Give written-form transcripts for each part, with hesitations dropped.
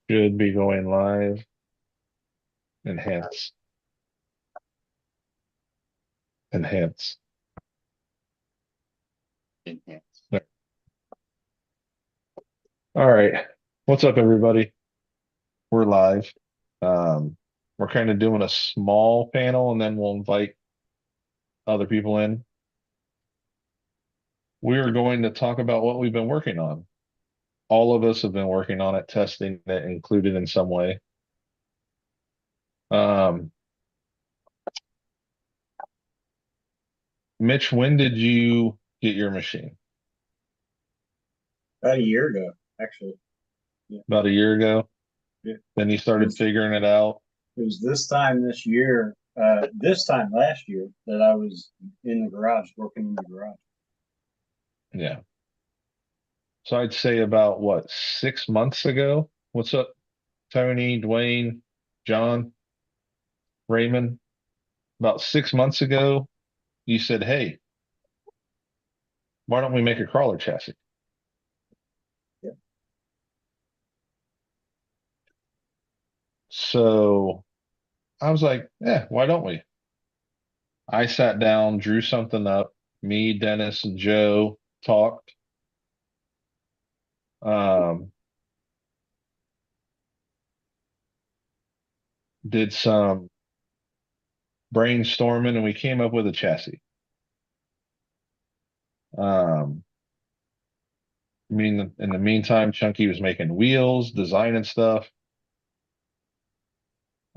Should be going live. Enhance. Enhance. Enhance. There. All right. What's up, everybody? We're live. Um, we're kind of doing a small panel and then we'll invite other people in. We are going to talk about what we've been working on. All of us have been working on it, testing it, included in some way. Um, Mitch, when did you get your machine? About a year ago, actually. Yeah. About a year ago. Yeah. Then you It started was figuring it out. it was this time this year, this time last year that I was in the garage, working in the garage. Yeah. So I'd say about what, 6 months ago? What's up, Tony, Dwayne, John, Raymond? About 6 months ago, you said, "Hey, why don't we make a crawler chassis?" Yeah. So I was like, "Yeah, why don't we?" I sat down, drew something up. Me, Dennis, and Joe talked. Um, did some brainstorming, and we came up with a chassis. Um, in the meantime, Chunky was making wheels, designing stuff.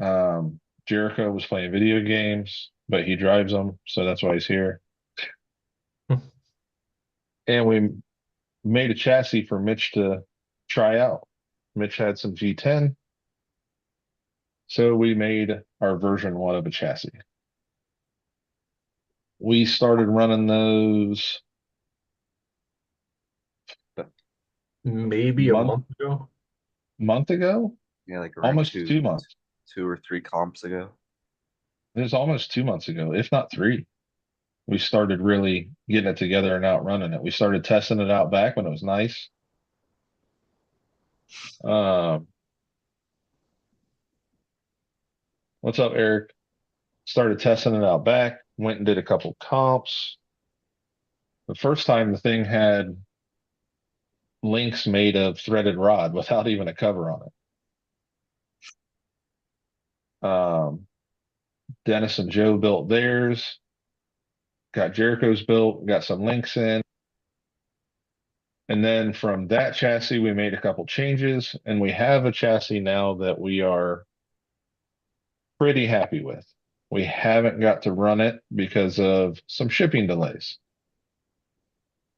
Jericho was playing video games, but he drives them, so that's why he's here. And we made a chassis for Mitch to try out. Mitch had some G10, so we made our version one of a chassis. We started running those a Maybe a month month ago. month ago, Yeah, like around almost 2 months. 2 or 3 comps ago. It was almost 2 months ago, if not three. We started really getting it together and out running it. We started testing it out back when it was nice. Um, what's up, Eric? Started testing it out back, went and did a couple comps. The first time the thing had links made of threaded rod without even a cover on it. Dennis and Joe built theirs, got Jericho's built, got some links in. And then from that chassis, we made a couple changes, and we have a chassis now that we are pretty happy with. We haven't got to run it because of some shipping delays.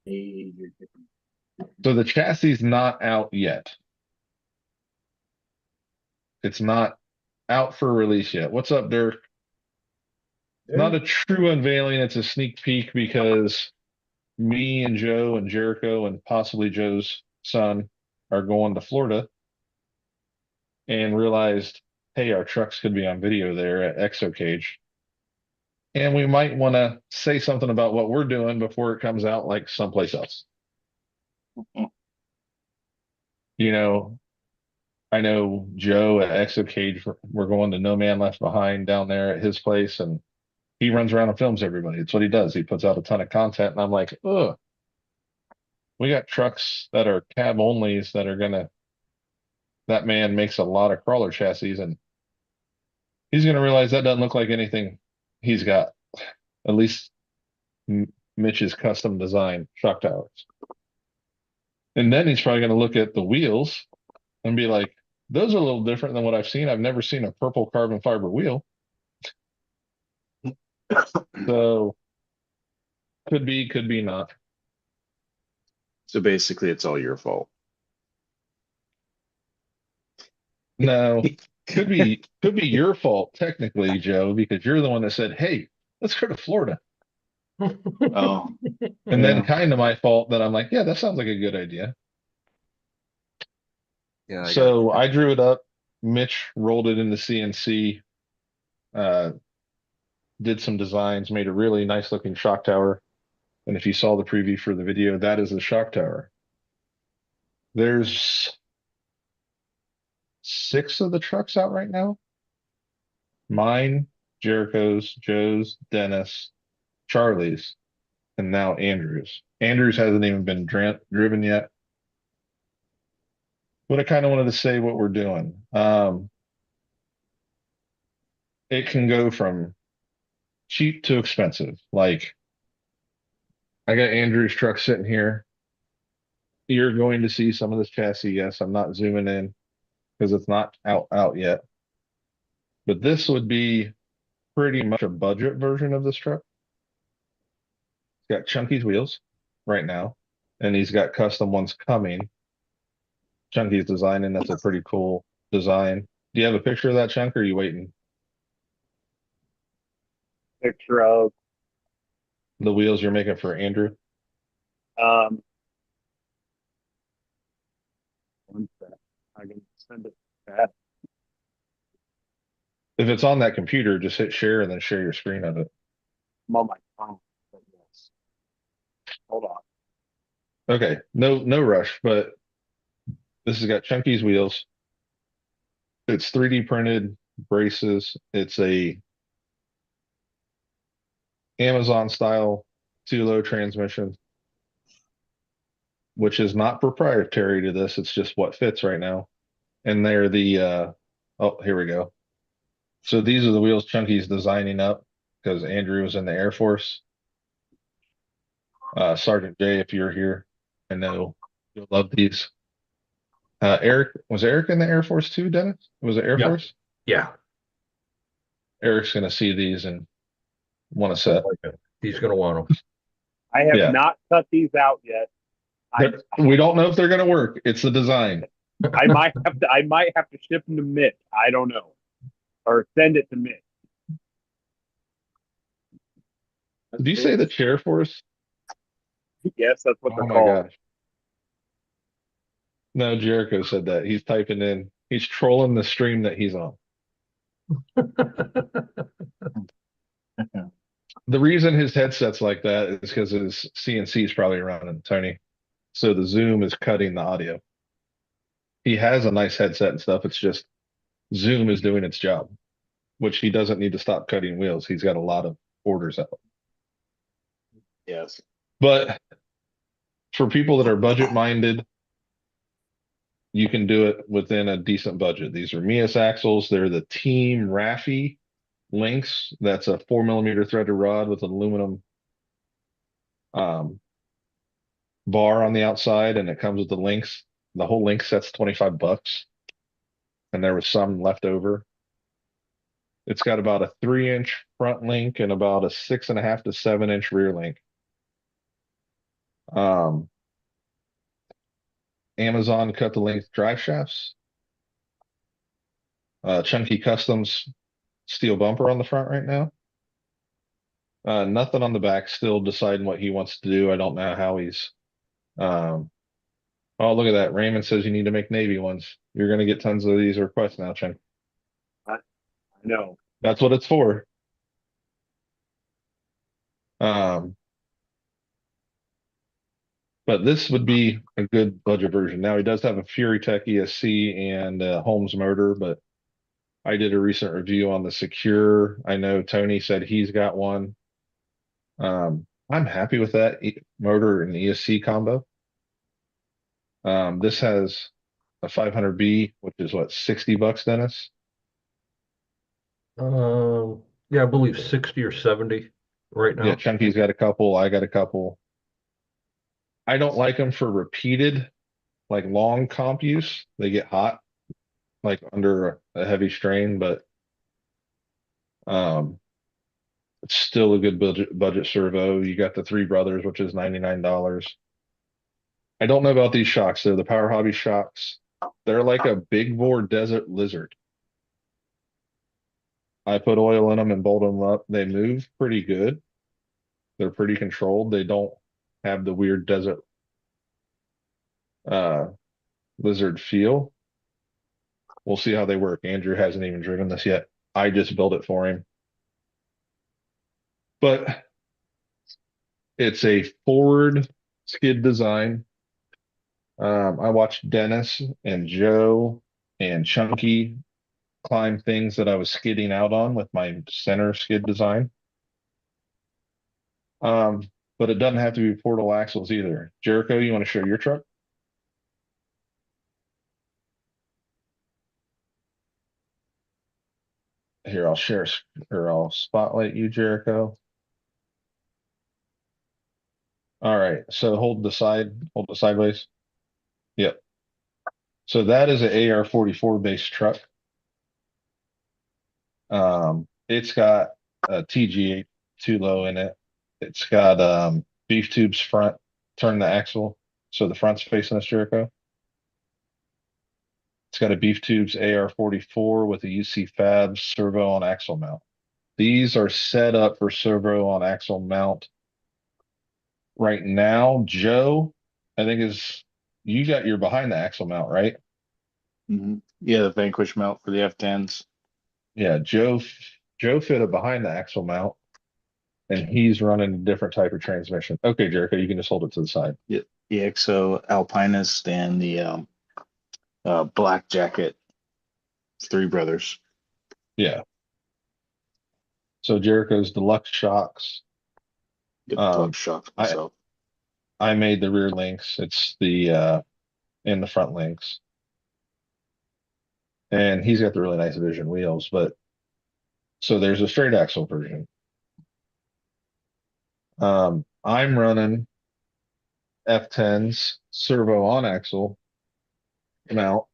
Hey, you're different. So the chassis is not out yet. It's not out for release yet. What's up, Dirk? It's not a true unveiling, it's a sneak peek because me and Joe and Jericho and possibly Joe's son are going to Florida and realized, hey, our trucks could be on video there at ExoCage. And we might want to say something about what we're doing before it comes out like someplace else. You know, I know Joe at ExoCage, we're going to No Man Left Behind down there at his place, and he runs around and films everybody. It's what he does. He puts out a ton of content, and I'm like, ugh, we got trucks that are cab onlys that are gonna. That man makes a lot of crawler chassis, and he's gonna realize that doesn't look like anything he's got. At least Mitch's custom design shock towers. And then he's probably gonna look at the wheels and be like, those are a little different than what I've seen. I've never seen a purple carbon fiber wheel. So could be not. So basically, it's all your fault. No, could be your fault technically, Joe, because you're the one that said, "Hey, let's go to Florida." Oh, And then yeah. kind of my fault that I'm like, "Yeah, that sounds like a good idea." Yeah, I got So I drew it up. Mitch rolled it into CNC, uh, did some designs, made a really nice looking shock tower. And if you saw the preview for the video, that is the shock tower. There's 6 of the trucks out right now. Mine, Jericho's, Joe's, Dennis, Charlie's, and now Andrew's. Andrew's hasn't even been driven yet. But I kind of wanted to say what we're doing. It can go from cheap to expensive. Like, I got Andrew's truck sitting here. You're going to see some of this chassis. Yes, I'm not zooming in because it's not out yet. But this would be pretty much a budget version of this truck. It's got Chunky's wheels right now, and he's got custom ones coming. Chunky's designing. That's a pretty cool design. Do you have a picture of that, Chunk, or are you waiting? Picture of, The wheels you're making for Andrew? um, one sec. I can send it back. If it's on that computer, just hit share and then share your screen of it. I'm on my phone. But yes. Hold on. Okay, no rush, but this has got Chunky's wheels. It's 3D printed braces. It's a Amazon style 2-low transmission, which is not proprietary to this. It's just what fits right now. And they're the oh, here we go. So these are the wheels Chunky's designing up because Andrew was in the Air Force. Sergeant Jay, if you're here, I know you'll love these. Eric, was Eric in the Air Force too, Dennis? Was it Air Yeah. Force? Yeah. Eric's gonna see these and want to set. He's gonna want them. I have Yeah. not cut these out yet. We don't know if they're gonna work. It's the design. I might have to ship them to Mitt. I don't know. Or send it to Mitt. Did you say the Chair Force? Yes, that's what Oh they're my called. gosh. No, Jericho said that. He's typing in, he's trolling the stream that he's on. The reason his headset's like that is because his CNC is probably running, Tony. So the Zoom is cutting the audio. He has a nice headset and stuff. It's just Zoom is doing its job, which he doesn't need to stop cutting wheels. He's got a lot of orders out. Yes. But for people that are budget minded, you can do it within a decent budget. These are Mias axles. They're the Team Raffi links. That's a 4mm threaded rod with an aluminum bar on the outside, and it comes with the links. The whole link set's $25, and there was some left over. It's got about a 3-inch front link and about a 6.5 to 7-inch rear link. Amazon cut the length drive shafts. Chunky Customs steel bumper on the front right now. Nothing on the back, still deciding what he wants to do. I don't know how he's oh, look at that. Raymond says you need to make Navy ones. You're gonna get tons of these requests now, Chunk. I know. That's what it's for. But this would be a good budget version. Now he does have a Fury Tech ESC and a Holmes motor, but I did a recent review on the Secure. I know Tony said he's got one. I'm happy with that motor and ESC combo. This has a 500B, which is what, $60, Dennis? Yeah, I believe 60 or 70 right now. Yeah, Chunky's got a couple. I got a couple. I don't like them for repeated, like long comp use. They get hot, like under a heavy strain, but it's still a good budget servo. You got the Three Brothers, which is $99. I don't know about these shocks. They're the Power Hobby shocks. They're like a big bore desert lizard. I put oil in them and bolt them up. They move pretty good. They're pretty controlled. They don't have the weird desert lizard feel. We'll see how they work. Andrew hasn't even driven this yet. I just built it for him. But it's a forward skid design. I watched Dennis and Joe and chunky climb things that I was skidding out on with my center skid design. But it doesn't have to be portal axles either. Jericho, you want to show your truck? Here, I'll share, or I'll spotlight you, Jericho. All right, so hold it sideways. Yep. So that is an AR-44 based truck. It's got a TGA 2 low in it. It's got beef tubes front, turn the axle, so the front's facing us, Jericho. It's got a beef tubes AR-44 with a UC Fab servo on axle mount. These are set up for servo on axle mount. Right now, Joe, I think you got your behind the axle mount, right? Yeah, the Vanquish mount for the F10s. Yeah, Joe fit it behind the axle mount, and he's running a different type of transmission. Okay, Jericho, you can just hold it to the side. The EXO Alpinist and the Black Jacket, Three Brothers. Yeah. So Jericho's deluxe shocks. Get Um, plug shock myself. I made the rear links. It's the and the front links. And he's got the really nice Vision wheels, but so there's a straight axle version. I'm running F10s servo on axle mount.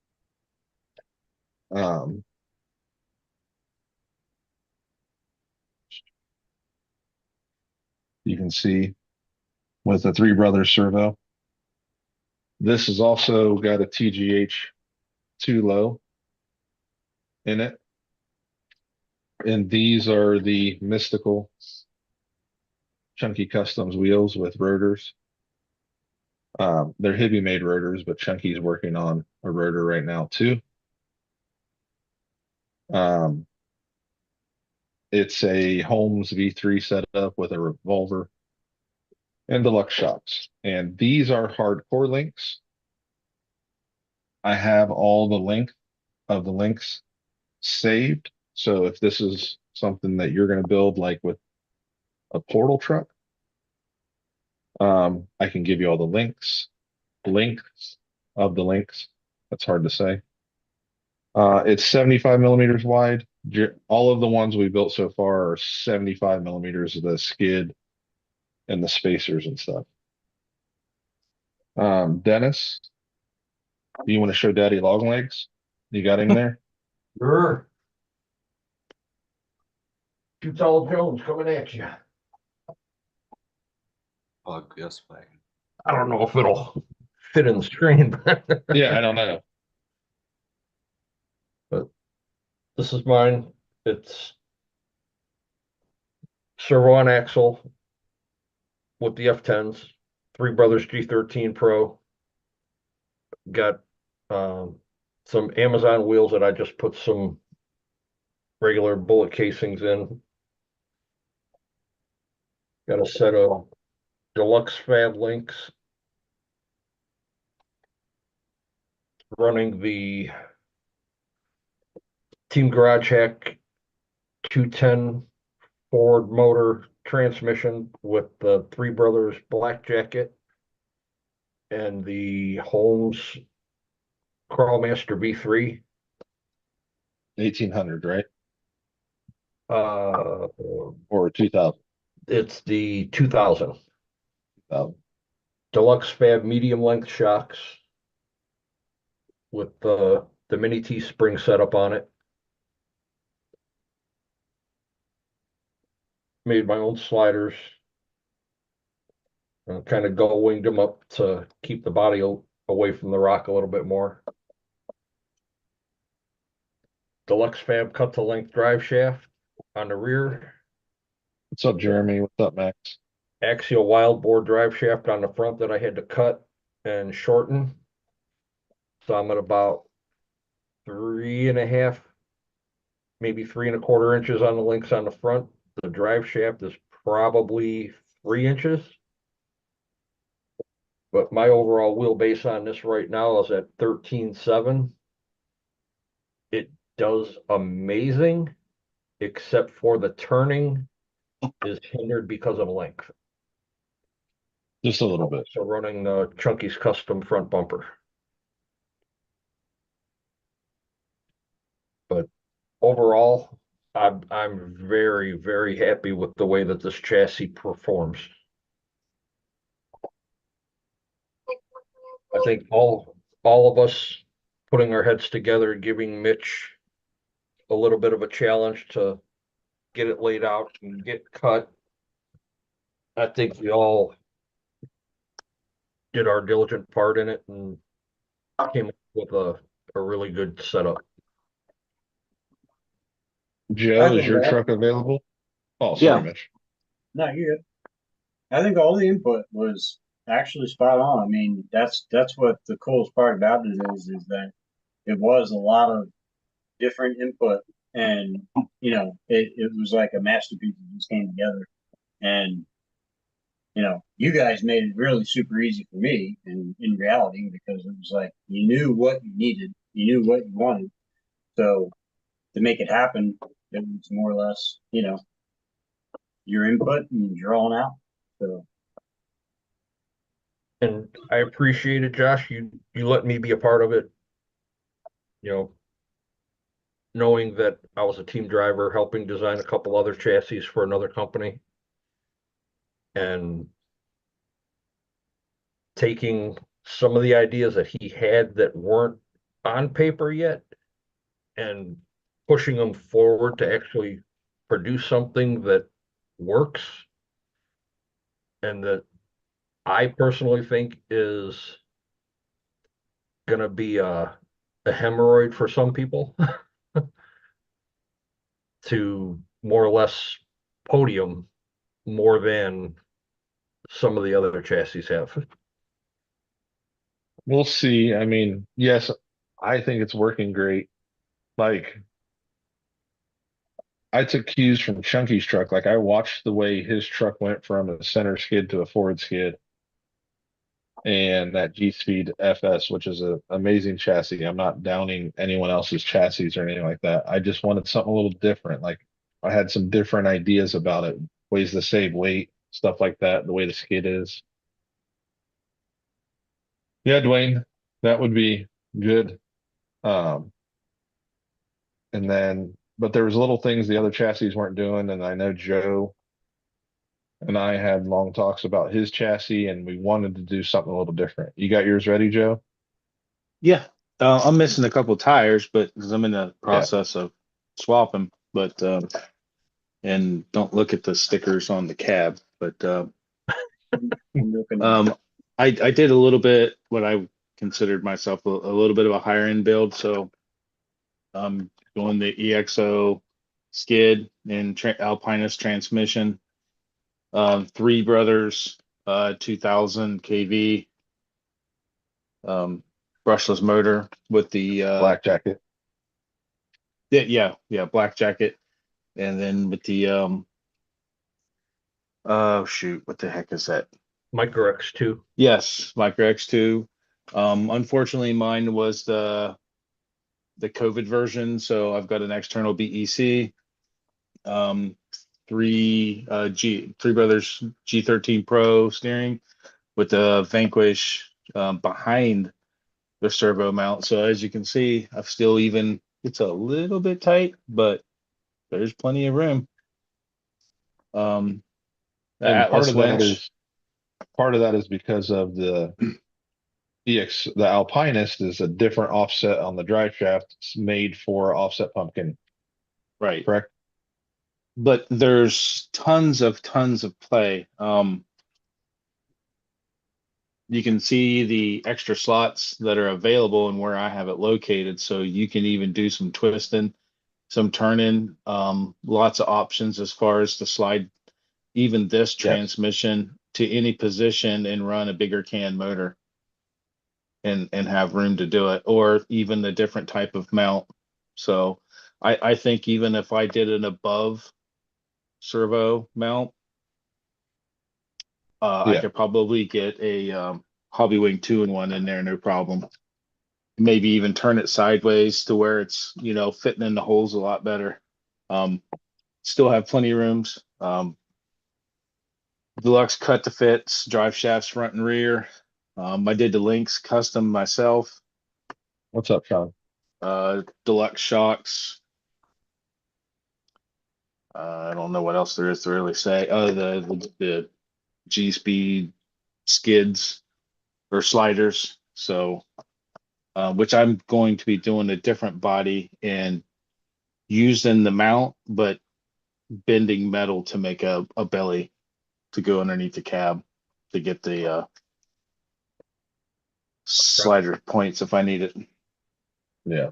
You can see with the Three Brothers servo. This has also got a TGH 2 low in it. And these are the Mystical Chunky Customs wheels with rotors. They're Hibby made rotors, but Chunky's working on a rotor right now too. It's a Holmes V3 setup with a revolver and deluxe shocks. And these are hardcore links. I have all the length of the links saved. So if this is something that you're going to build like with a portal truck, I can give you all the lengths of the links. That's hard to say. It's 75 millimeters wide. All of the ones we built so far are 75 millimeters of the skid and the spacers and stuff. Dennis, do you want to show Daddy long legs? You got him there? Sure. Shoots all Jones coming at you. Bug, yes, wagon. I don't know if it'll fit in the screen. Yeah, I don't know. But this is mine. It's servo on axle with the F10s, Three Brothers G13 Pro. Got some Amazon wheels that I just put some regular bullet casings in. Got a set of deluxe Fab links. Running the Team Garage Hack 210 Ford motor transmission with the Three Brothers Black Jacket and the Holmes Crawlmaster V3. 1800, right? Uh, Or 2000. it's the 2000 deluxe Fab medium length shocks with the mini T spring setup on it. Made my own sliders. And kind of gull winged them up to keep the body away from the rock a little bit more. Deluxe Fab cut to length drive shaft on the rear. What's up, Jeremy? What's up, Max? Axial wild bore drive shaft on the front that I had to cut and shorten. So I'm at about 3.5, maybe 3.25 inches on the links on the front. The drive shaft is probably 3 inches. But my overall wheelbase on this right now is at 13.7. does amazing, except for the turning is hindered because of length. Just a little bit. So running the Chunky's custom front bumper. But overall, I'm very, very happy with the way that this chassis performs. I think all of us putting our heads together, giving Mitch a little bit of a challenge to get it laid out and get cut. I think we all did our diligent part in it and came up with a really good setup. Joe, is think your that- truck available? Oh, sorry, Yeah. Mitch. No, you're good. I think all the input was actually spot on. I mean, that's what the coolest part about it is that it was a lot of different input, and it was like a masterpiece that just came together. And you guys made it really super easy for me in reality, because it was like you knew what you needed, you knew what you wanted. So to make it happen, it was more or less, your input and drawing out. So And I appreciate it, Josh. You let me be a part of it. Knowing that I was a team driver, helping design a couple other chassis for another company. And taking some of the ideas that he had that weren't on paper yet and pushing them forward to actually produce something that works and that I personally think is going to be a hemorrhoid for some people to more or less podium more than some of the other chassis have. We'll see. I mean, yes, I think it's working great. Like, I took cues from Chunky's truck. Like, I watched the way his truck went from a center skid to a forward skid, and that G-Speed FS, which is an amazing chassis. I'm not downing anyone else's chassis or anything like that. I just wanted something a little different. Like, I had some different ideas about it, ways to save weight, stuff like that, the way the skid is. Yeah, Dwayne, that would be good. Um, and then, but there was little things the other chassis weren't doing, and I know Joe and I had long talks about his chassis, and we wanted to do something a little different. You got yours ready, Joe? Yeah, I'm missing a couple tires, but because I'm in the process of swapping, but and don't look at the stickers on the cab, but I'm looking at I did a little bit what I considered myself a little bit of a higher end build, so doing the EXO skid and Alpinus transmission, Three Brothers 2000 kV brushless motor with the Black jacket. yeah, black jacket, and then with the oh shoot, what the heck is that? Micro X2. Yes, Micro X2. Unfortunately, mine was the COVID version, so I've got an external BEC. Three Brothers G13 Pro steering with the Vanquish behind the servo mount. So as you can see, I've still even, it's a little bit tight, but there's plenty of room. The And Atlas winch. part of that is because of the the Alpinist is a different offset on the drive shaft. It's made for offset pumpkin, Right. correct? But there's tons of play. You can see the extra slots that are available and where I have it located. So you can even do some twisting, some turning, lots of options as far as to slide even this transmission to any position and run a bigger can motor and have room to do it, or even a different type of mount. So I think even if I did an above servo mount, I could probably get a Hobbywing 2-in-1 in there, no problem. maybe even turn it sideways to where it's, fitting in the holes a lot better. Still have plenty of rooms. Deluxe cut to fits, drive shafts front and rear. I did the links custom myself. What's up, Sean? Deluxe shocks. I don't know what else there is to really say. The G-Speed skids or sliders. So, which I'm going to be doing a different body and using the mount, but bending metal to make a belly to go underneath the cab to get the slider points if I need it. Yeah.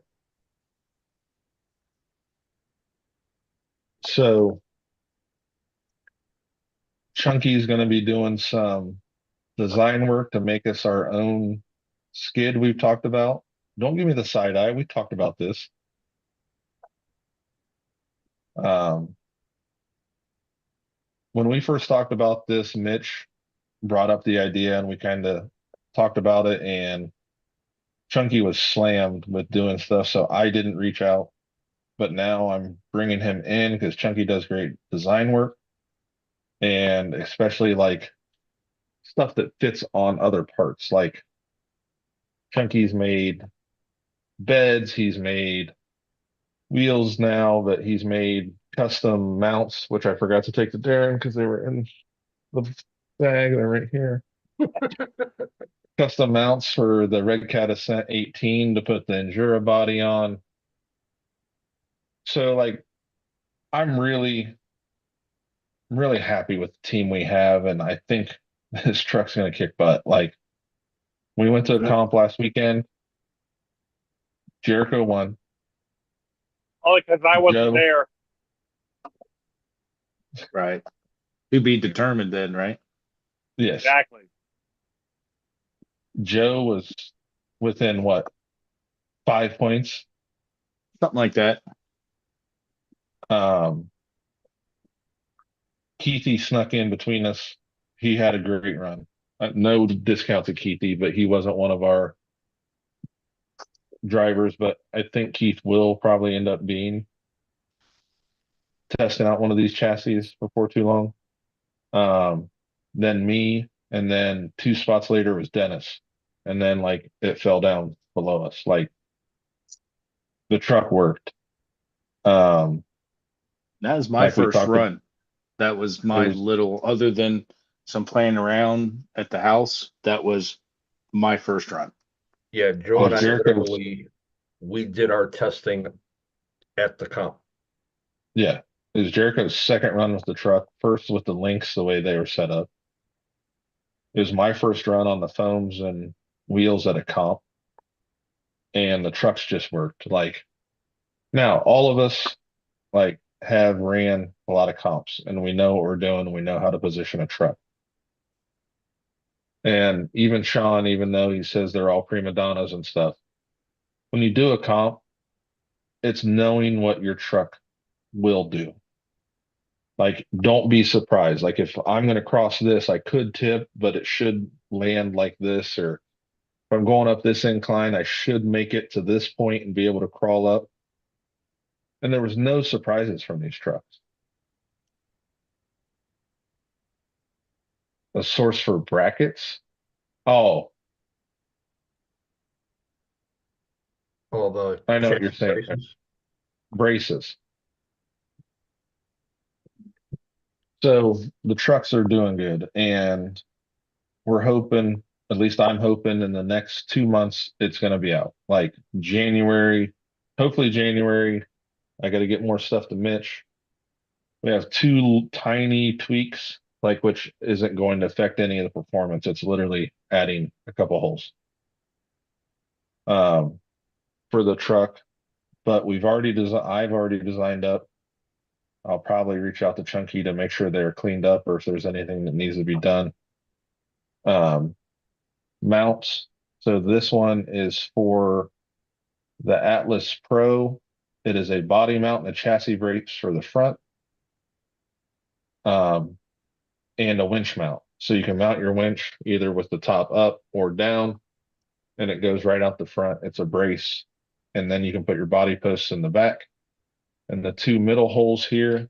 So Chunky's going to be doing some design work to make us our own skid we've talked about. Don't give me the side eye. We talked about this. When we first talked about this, Mitch brought up the idea and we kind of talked about it, and Chunky was slammed with doing stuff, so I didn't reach out. But now I'm bringing him in because Chunky does great design work, and especially like stuff that fits on other parts. Like Chunky's made beds, he's made wheels now, but he's made custom mounts, which I forgot to take to Darren because they were in the bag. They're right here. Custom mounts for the Red Cat Ascent 18 to put the Endura body on. So like I'm really happy with the team we have, and I think this truck's gonna kick butt. Like we went to a comp last weekend. Jericho won. Only because I wasn't Joe. there. Right. To be determined then, right? Yes. Exactly. Joe was within what? 5 points. Something like that. Keithy snuck in between us. He had a great run. No discount to Keithy, but he wasn't one of our drivers. But I think Keith will probably end up being testing out one of these chassis before too long. Then me, and then 2 spots later was Dennis. And then like it fell down below us. Like the truck worked. That was my Like we first talked run. That was my was- little, other than some playing around at the house, that was my first run. Yeah, Joe Oh, and I Jericho's- literally, we did our testing at the comp. Yeah. It was Jericho's second run with the truck, first with the links the way they were set up. It was my first run on the foams and wheels at a comp. And the trucks just worked. Like now all of us like have ran a lot of comps and we know what we're doing. We know how to position a truck. And even Sean, even though he says they're all prima donnas and stuff, when you do a comp, it's knowing what your truck will do. Like, don't be surprised. Like, if I'm going to cross this, I could tip, but it should land like this. Or if I'm going up this incline, I should make it to this point and be able to crawl up. And there was no surprises from these trucks. A source for brackets. Oh, All the I know what you're saying. braces. Braces. So the trucks are doing good, and we're hoping, at least I'm hoping in the next 2 months, it's going to be out. Like January, hopefully January. I got to get more stuff to Mitch. We have 2 tiny tweaks, like which isn't going to affect any of the performance. It's literally adding a couple holes for the truck. But I've already designed up. I'll probably reach out to Chunky to make sure they're cleaned up or if there's anything that needs to be done. Mounts. So this one is for the Atlas Pro. It is a body mount and a chassis brakes for the front. And a winch mount. So you can mount your winch either with the top up or down. and it goes right out the front. It's a brace. And then you can put your body posts in the back. And the two middle holes here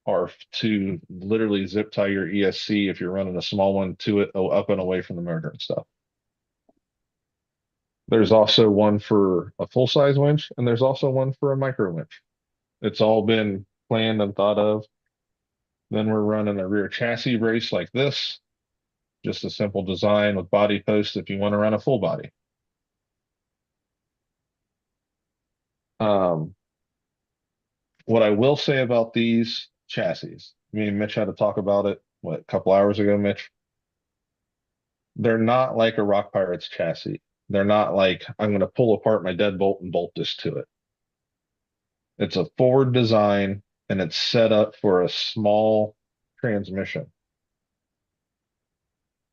are to literally zip tie your ESC if you're running a small one to it, up and away from the motor and stuff. There's also one for a full size winch, and there's also one for a micro winch. It's all been planned and thought of. Then we're running a rear chassis brace like this. Just a simple design with body posts if you want to run a full body. What I will say about these chassis, me and Mitch had to talk about it, what, a couple hours ago, Mitch? They're not like a Rock Pirates chassis. They're not like, I'm going to pull apart my deadbolt and bolt this to it. It's a forward design and it's set up for a small transmission.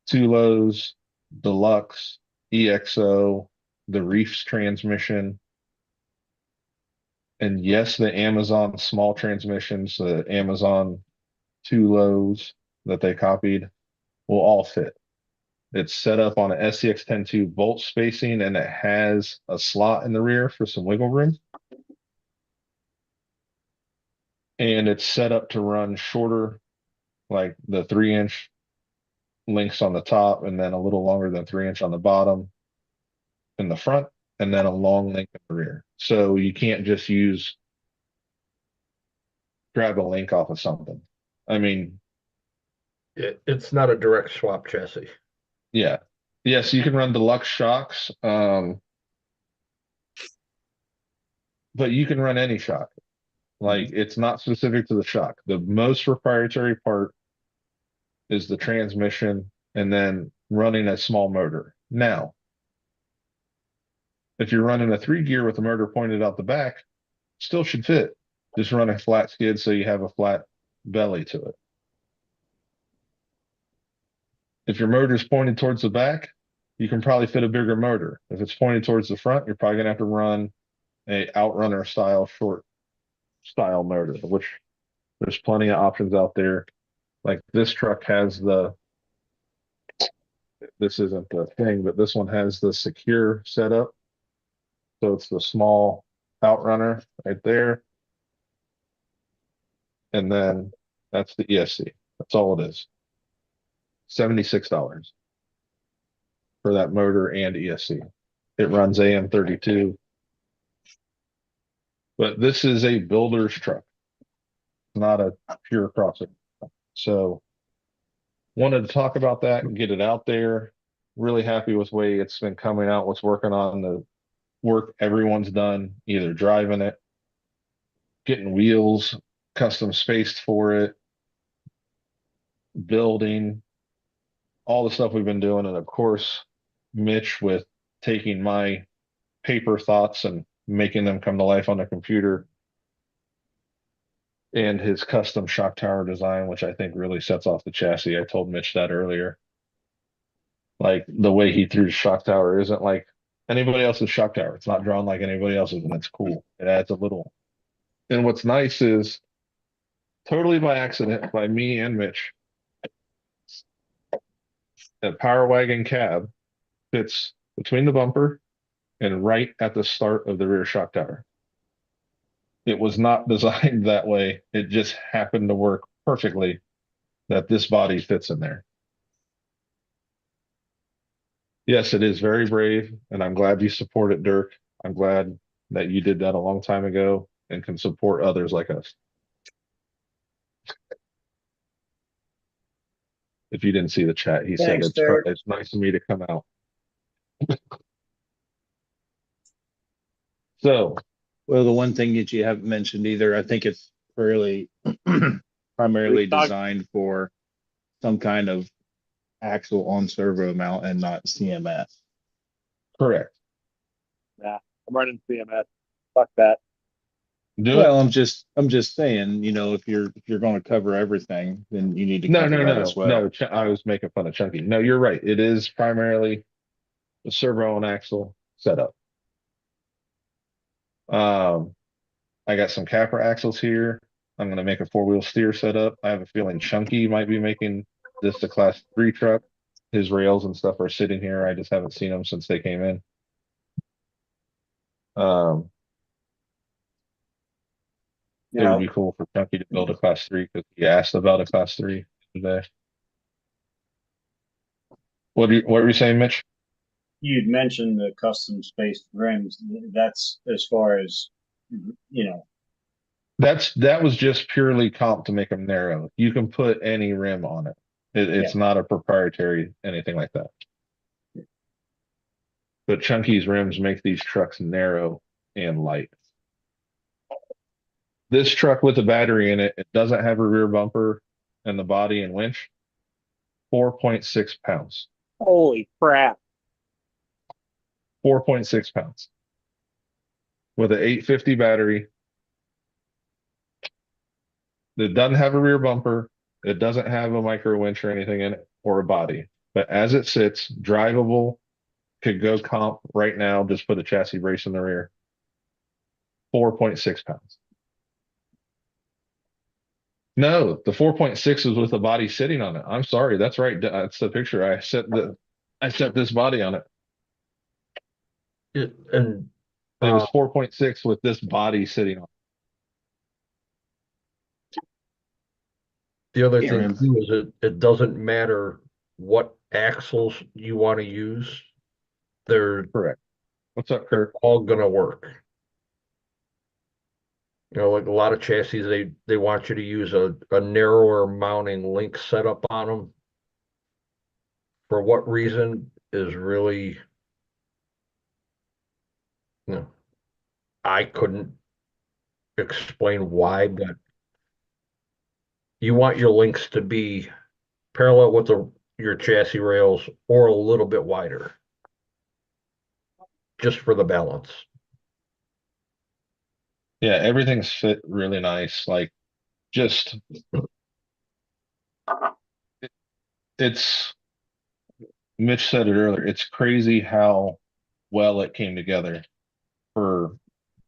Two lows, deluxe, EXO, the Reefs transmission. And yes, the Amazon small transmissions, the Amazon two lows that they copied will all fit. It's set up on an SCX 10.2 bolt spacing and it has a slot in the rear for some wiggle room. And it's set up to run shorter, like the 3-inch links on the top and then a little longer than 3-inch on the bottom in the front, and then a long link in the rear. So you can't just grab a link off of something. I mean, It's not a direct swap chassis. yeah. Yes, you can run deluxe shocks. But you can run any shock. Like it's not specific to the shock. The most proprietary part is the transmission and then running a small motor. Now, if you're running a 3-gear with a motor pointed out the back, still should fit. Just run a flat skid so you have a flat belly to it. If your motor is pointed towards the back, you can probably fit a bigger motor. If it's pointed towards the front, you're probably gonna have to run a Outrunner style short style motor, which there's plenty of options out there. Like this truck has this isn't the thing, but this one has the secure setup. So it's the small Outrunner right there. And then that's the ESC. That's all it is. $76 for that motor and ESC. It runs AM32. But this is a builder's truck, not a pure crosser. So wanted to talk about that and get it out there. Really happy with the way it's been coming out, what's working on the work everyone's done, either driving it, getting wheels custom spaced for it, building, all the stuff we've been doing. And of course, Mitch with taking my paper thoughts and making them come to life on the computer, and his custom shock tower design, which I think really sets off the chassis. I told Mitch that earlier. Like the way he threw the shock tower isn't like anybody else's shock tower. It's not drawn like anybody else's, and it's cool. It adds a little. And what's nice is totally by accident, by me and Mitch, that Power Wagon cab fits between the bumper and right at the start of the rear shock tower. It was not designed that way. It just happened to work perfectly that this body fits in there. Yes, it is very brave, and I'm glad you support it, Dirk. I'm glad that you did that a long time ago and can support others like us. If you didn't see the chat, he Thanks, said Dirk. it's nice of me to come out. So, Well, the one thing that you haven't mentioned either, I think it's fairly primarily We talked- designed for some kind of axle on servo mount and not CMS. correct. I'm running CMS. Fuck that. Do Well, it. I'm just saying, you know, if you're going to cover everything, then you need to No, cover no, that no, as well. no. I was making fun of Chunky. No, you're right. It is primarily the servo and axle setup. I got some capper axles here. I'm going to make a 4-wheel steer setup. I have a feeling Chunky might be making this a class 3 truck. His rails and stuff are sitting here. I just haven't seen them since they came in. Um, You it would know, be cool for Chunky to build a class 3 because he asked about a class 3 today. What were you saying, Mitch? you'd mentioned the custom spaced rims. That's as far as, you know, That was just purely comp to make them narrow. You can put any rim on it. It's not a proprietary anything like that. But Chunky's rims make these trucks narrow and light. This truck with a battery in it, it doesn't have a rear bumper and the body and winch. 4.6 pounds. Holy crap. 4.6 pounds. With an 850 battery. It doesn't have a rear bumper. It doesn't have a micro winch or anything in it or a body. But as it sits, drivable, could go comp right now, just put a chassis brace in the rear. 4.6 pounds. No, the 4.6 is with the body sitting on it. I'm sorry, that's right. That's the picture. I set this body on it. And It was 4.6 with this body sitting on the other Yeah, thing man. too is it doesn't matter what axles you want to use. They're it. Correct. What's up, Kirk? all gonna work. You know, like a lot of chassis, they want you to use a narrower mounting link setup on them. For what reason is really, you know, I couldn't explain why, but you want your links to be parallel with your chassis rails or a little bit wider, just for the balance. Yeah, everything's fit really nice. Like, just it's Mitch said it earlier. It's crazy how well it came together for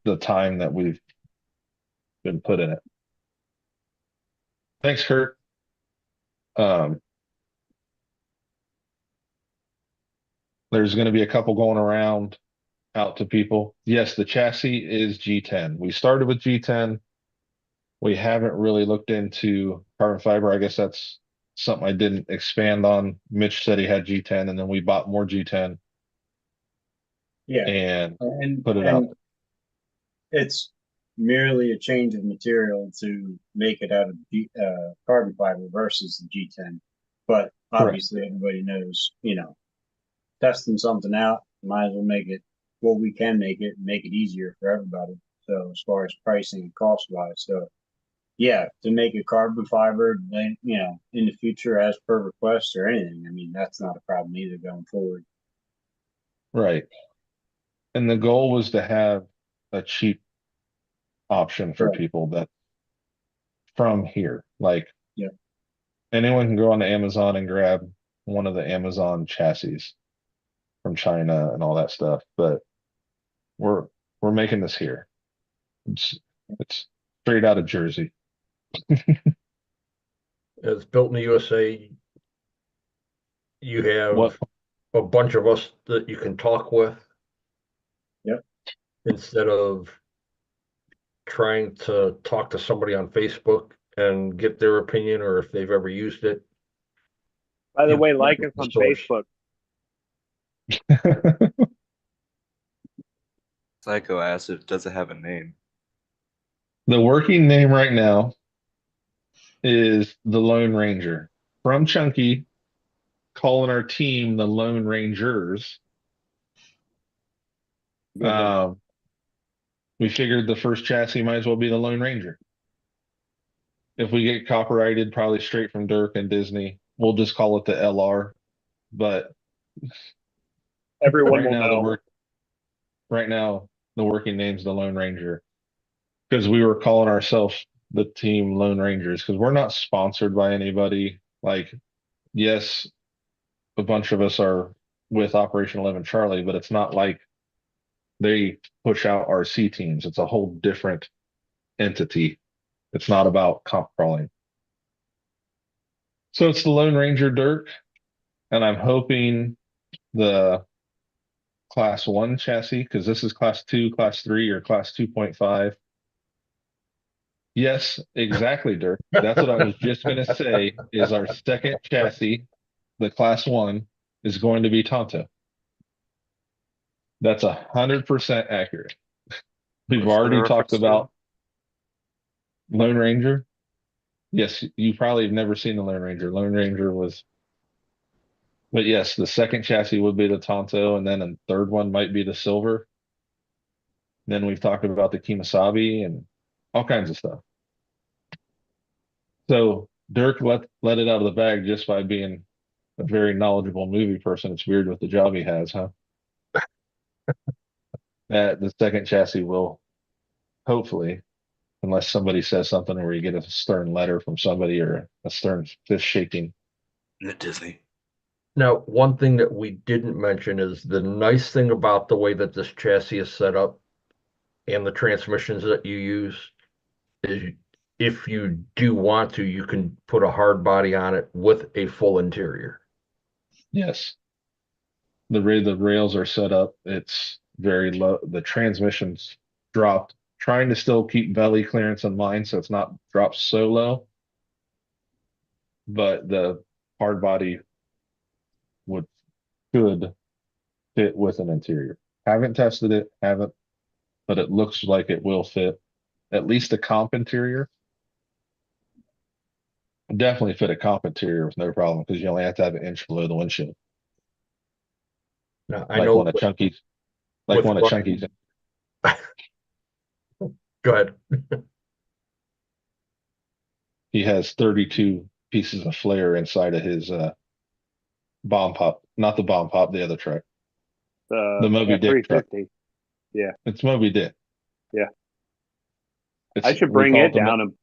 the time that we've been put in it. Thanks, Kurt. Um, there's going to be a couple going around out to people. Yes, the chassis is G10. We started with G10. We haven't really looked into carbon fiber. I guess that's something I didn't expand on. Mitch said he had G10, and then we bought more G10 yeah, and and put it out. it's merely a change of material to make it out of carbon fiber versus the G10. But obviously, everybody knows, you know, testing something out, might as well make it what we can make it, make it easier for everybody. So as far as pricing and cost wise, so yeah, to make it carbon fiber, then you know, in the future as per request or anything, I mean, that's not a problem either going forward. Right. And the goal was to have a cheap option for Right. people that from here. Like, Yeah. anyone can go on to Amazon and grab one of the Amazon chassis from China and all that stuff, but we're making this here. It's straight out of Jersey. It's built in the USA. You What have a bunch of us that you can talk with. Yep. Instead of trying to talk to somebody on Facebook and get their opinion or if they've ever used it. By the Yeah, way, like us on source. Facebook. Psycho asked if does it have a name. The working name right now is the Lone Ranger. From Chunky, calling our team the Lone Rangers. We figured the first chassis might as well be the Lone Ranger. If we get copyrighted, probably straight from Dirk and Disney, we'll just call it the LR. But Everyone right will now, know. right now, the working name's the Lone Ranger because we were calling ourselves the team Lone Rangers because we're not sponsored by anybody. Like, yes, a bunch of us are with Operation 11 Charlie, but it's not like they push out RC teams. It's a whole different entity. It's not about comp crawling. So it's the Lone Ranger Dirk, and I'm hoping the class 1 chassis, because this is class 2, class 3, or class 2.5. Yes, exactly, Dirk. That's what I was just gonna say, is our second chassis, the class 1, is going to be Tonto. That's 100% accurate. We've What's the already talked reference to? about Lone Ranger. Yes, you probably have never seen the Lone Ranger. Lone Ranger was, but yes, the second chassis would be the Tonto, and then a third one might be the Silver. Then we've talked about the Kemosabe and all kinds of stuff. So Dirk let it out of the bag just by being a very knowledgeable movie person. It's weird with the job he has, huh? That the second chassis will hopefully, unless somebody says something where you get a stern letter from somebody or a stern fist shaking. Disney. Now, one thing that we didn't mention is the nice thing about the way that this chassis is set up and the transmissions that you use is if you do want to, you can put a hard body on it with a full interior. Yes. The way the rails are set up, it's very low. The transmission's dropped, trying to still keep belly clearance in mind so it's not dropped so low. But the hard body would could fit with an interior. Haven't tested it, haven't, but it looks like it will fit. At least a comp interior. Definitely fit a comp interior with no problem because you only have to have an inch below the windshield. Now, I Like know one of Chunky's, like with one of running- Chunky's. Go ahead. He has 32 pieces of flare inside of his bomb pop, not the bomb pop, the other truck. The Moby Dick truck. F350. It's Moby Dick. Yeah. It's, I should we bring call it the down and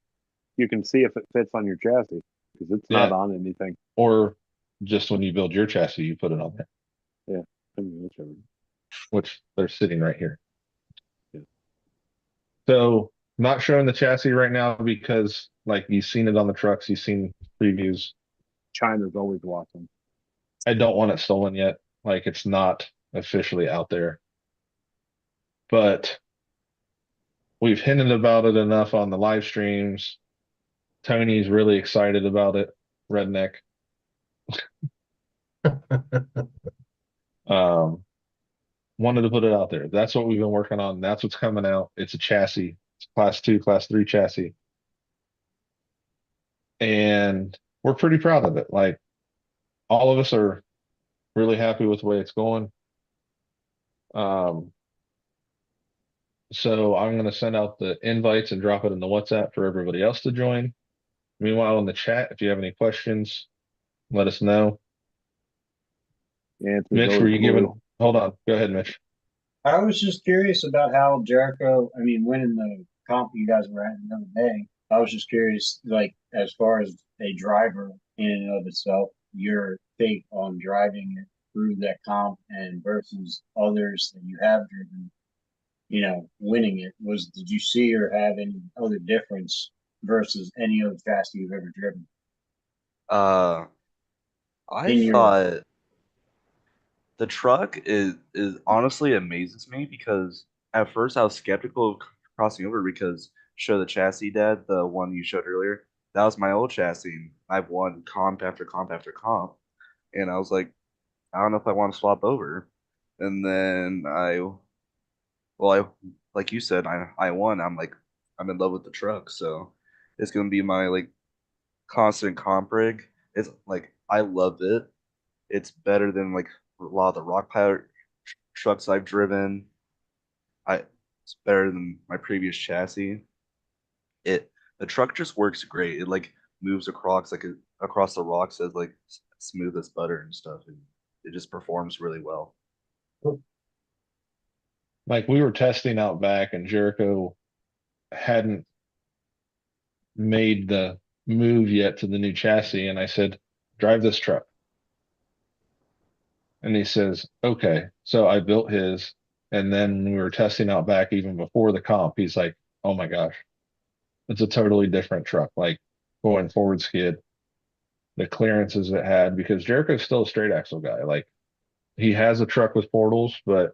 you can see if it fits on your chassis because it's not Yeah. on anything. or just when you build your chassis, you put it on there, I mean, whichever. which they're sitting right here. Yeah. So not showing the chassis right now because like you've seen it on the trucks, you've seen previews. China's always watching. I don't want it stolen yet. Like it's not officially out there. But we've hinted about it enough on the live streams. Tony's really excited about it. Redneck. Wanted to put it out there. That's what we've been working on. That's what's coming out. It's a chassis. It's class 2, class 3 chassis. And we're pretty proud of it. Like all of us are really happy with the way it's going. So I'm going to send out the invites and drop it in the WhatsApp for everybody else to join. Meanwhile, in the chat, if you have any questions, let us know. Yeah, Mitch, were you giving? Hold on. Go ahead, Mitch. I was just curious about how Jericho, I mean, winning the comp you guys were at the other day. I was just curious, like, as far as a driver in and of itself, your take on driving it through that comp and versus others that you have driven, you know, winning it was, did you see or have any other difference versus any other chassis you've ever driven? I In your- thought the truck is honestly amazes me because at first I was skeptical of crossing over because show the chassis, Dad, the one you showed earlier, that was my old chassis. And I've won comp after comp after comp, and I was like, I don't know if I want to swap over. And then I like you said, I won. I'm like, I'm in love with the truck, so it's gonna be my like constant comp rig. It's like I love it. It's better than like a lot of the rock pilot trucks I've driven. It's better than my previous chassis. The truck just works great. It like moves across across the rocks as like smooth as butter and stuff, and it just performs really well. Like we were testing out back and Jericho hadn't made the move yet to the new chassis. And I said, drive this truck. And he says, okay. So I built his. And then we were testing out back even before the comp. He's like, oh my gosh, it's a totally different truck. Like going forward skid, the clearances it had, because Jericho's still a straight axle guy. Like he has a truck with portals, but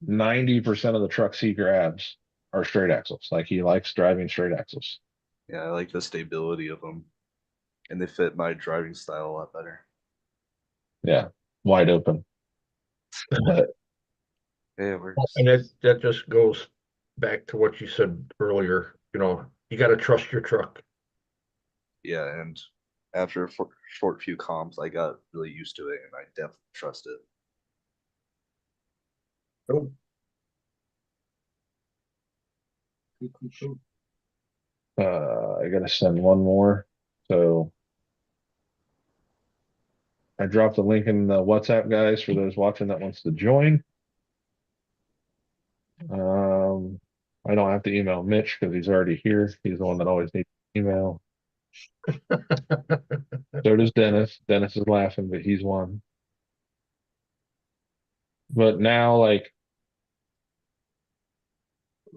90% of the trucks he grabs are straight axles. Like he likes driving straight axles. Yeah, I like the stability of them, and they fit my driving style a lot better. Yeah, wide open. But Yeah, it works. And that just goes back to what you said earlier, you gotta trust your truck. Yeah, and after a short few comps, I got really used to it, and I definitely trust it. Cool. Cool. I gotta send one more. So I dropped the link in the WhatsApp, guys, for those watching that wants to join. I don't have to email Mitch because he's already here. He's the one that always needs email. So does Dennis. Dennis is laughing, but he's one. But now, like,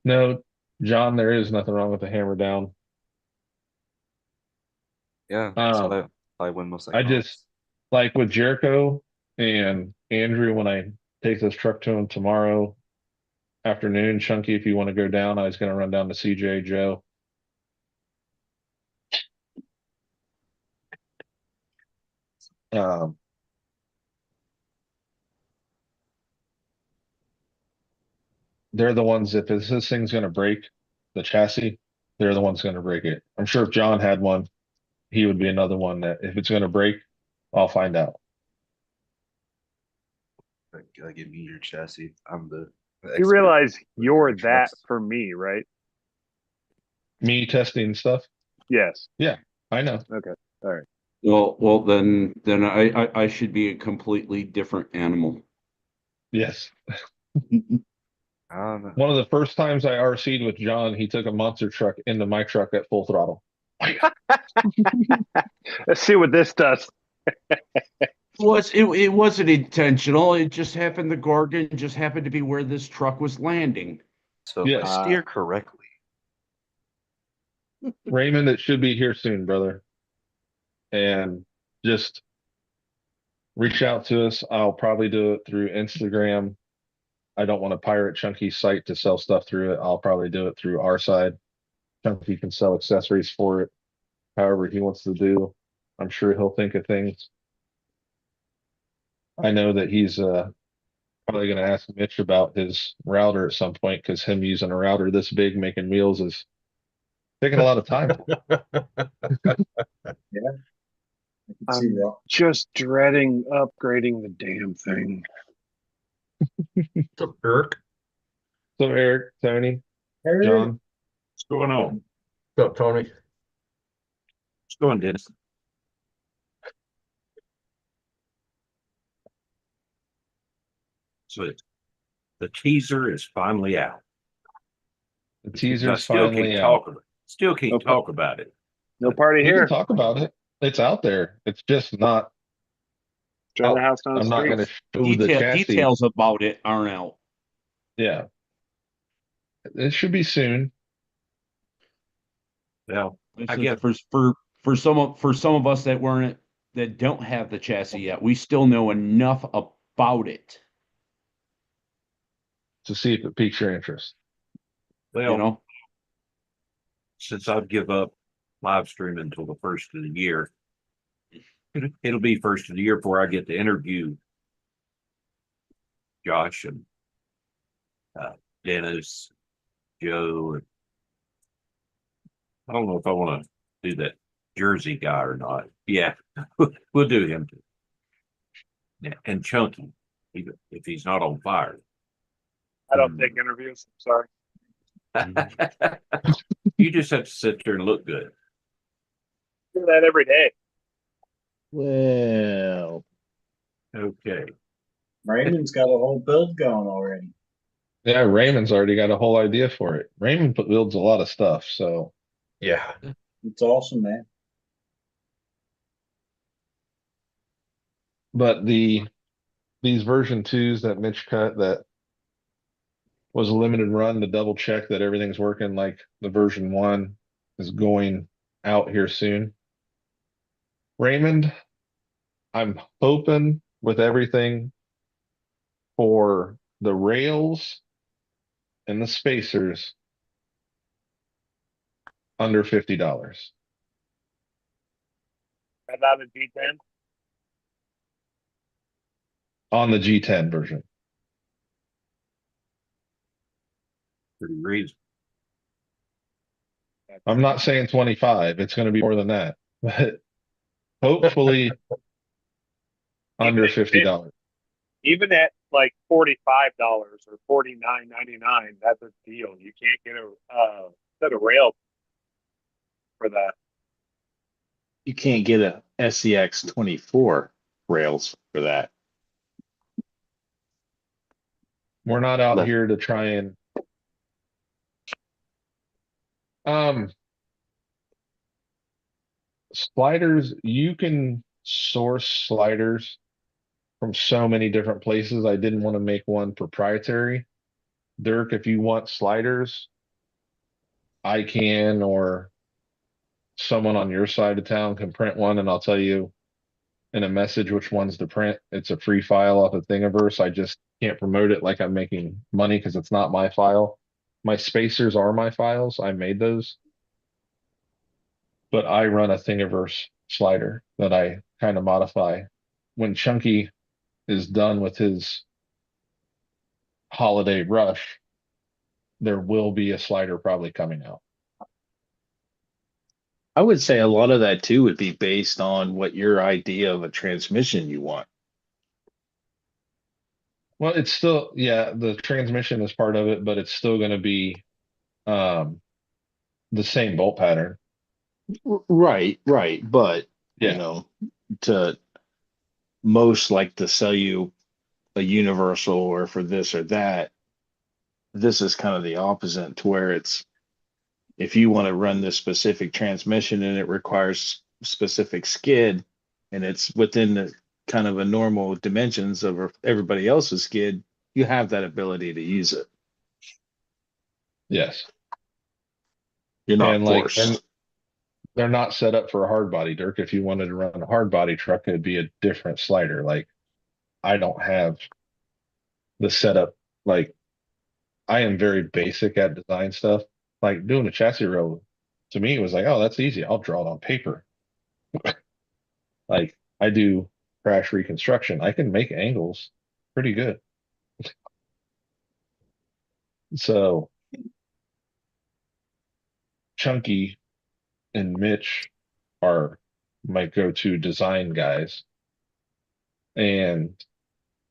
no, John, there is nothing wrong with the hammer down. Yeah, so I win most of the I comps. just like with Jericho and Andrew when I take this truck to him tomorrow afternoon. Chunky, if you want to go down, I was going to run down to CJ Joe. Um, they're the ones, if this thing's going to break the chassis, they're the ones going to break it. I'm sure if John had one, he would be another one that if it's going to break, I'll find out. Like, give me your chassis. I'm the You expert realize with you're the that trucks. for me, right? Me testing stuff. Yes. I know. Okay. All right. Well, then I should be a completely different animal. Yes. I don't know. One of the first times I RC'd with John, he took a monster truck into my truck at full throttle. Let's see what this does. It wasn't intentional. It just happened. The Gorgon just happened to be where this truck was landing. So Yes. if I steer correctly, Raymond, it should be here soon, brother. And just reach out to us. I'll probably do it through Instagram. I don't want to pirate Chunky's site to sell stuff through it. I'll probably do it through our side. Chunky can sell accessories for it, however he wants to do. I'm sure he'll think of things. I know that he's probably going to ask Mitch about his router at some point because him using a router this big making wheels is taking a lot of time. I can see that. Just dreading upgrading the damn thing. What's up, Eric? So Eric, Tony, Harry, John, What's going on? What's up, Tony? What's going, Dennis? So the teaser is finally out. the I teaser's still finally can't out. talk about it. Still can't Okay. talk about it. No party We can here. talk about it. It's out there. It's just not. Join the house down the I'm not going to street. show the chassis. Details about it aren't out. Yeah, it should be soon. Well, This I is guess for some of us that don't have the chassis yet, we still know enough about it. To see if it piques your interest. well, since I'd give up live streaming until the first of the year, it'll be first of the year before I get to interview Josh and Dennis, Joe. And I don't know if I want to do that Jersey guy or not. Yeah, we'll do him too. Yeah, and Chunky, if he's not on fire. I don't take interviews. I'm sorry. You just have to sit there and look good. Do that every day. Well, Okay. Raymond's got a whole build going already. Yeah, Raymond's already got a whole idea for it. Raymond builds a lot of stuff, so Yeah. It's awesome, man. but these version 2s that Mitch cut that was a limited run to double check that everything's working like the version 1 is going out here soon. Raymond, I'm hoping with everything for the rails and the spacers under $50 Right out of G10. on the G10 version. Pretty reasonable. I'm not saying 25, it's gonna be more than that, but hopefully under Even at $50. Even at like $45 or $49.99, that's a deal. You can't get a set of rails for that. You can't get a SEX 24 rails for that. We're not out No. here to try and sliders, you can source sliders from so many different places. I didn't want to make one proprietary. Dirk, if you want sliders, I can, or someone on your side of town can print one, and I'll tell you in a message which ones to print. It's a free file off of Thingiverse. I just can't promote it like I'm making money because it's not my file. My spacers are my files. I made those. But I run a Thingiverse slider that I kind of modify. When Chunky is done with his holiday rush, there will be a slider probably coming out. I would say a lot of that too would be based on what your idea of a transmission you want. Well, it's still, yeah, the transmission is part of it, but it's still going to be the same bolt pattern. Right, right. But, Yeah. you know, to most like to sell you a universal or for this or that, this is kind of the opposite to where it's if you want to run this specific transmission and it requires specific skid and it's within the kind of a normal dimensions of everybody else's skid, you have that ability to use it. Yes. You're not And like, forced. and they're not set up for a hard body, Dirk. If you wanted to run a hard body truck, it'd be a different slider. Like, I don't have the setup. Like, I am very basic at design stuff. Like doing a chassis rail to me was like, oh, that's easy. I'll draw it on paper. Like I do crash reconstruction. I can make angles pretty good. So Chunky and Mitch are my go-to design guys. And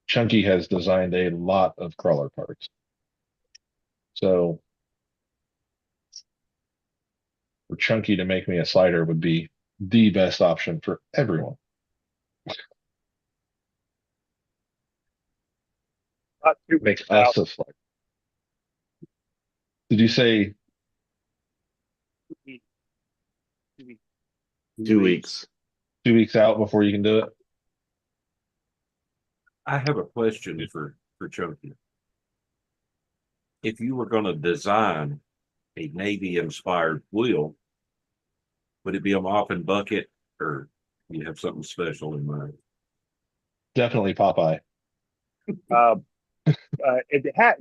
Chunky has designed a lot of crawler parts. So for Chunky to make me a slider would be the best option for everyone. Not too Make weeks out. us a slider. Did you say 2 weeks. 2 weeks out before you can do it? I have a question for Chunky. If you were going to design a Navy inspired wheel, would it be a mop and bucket or you have something special in mind? Definitely Popeye.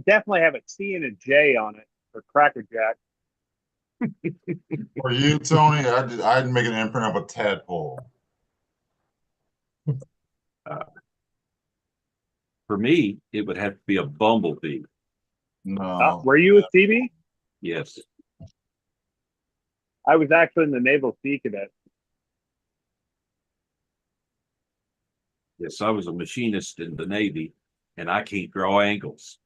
Definitely have a C and a J on it for Cracker Jack. For you, Tony, I'd make an imprint of a tadpole. For me, it would have to be a bumblebee. No. Were you a CB? Yes. I was actually in the Naval Sea Cadet. Yes, I was a machinist in the Navy, and I can't draw angles.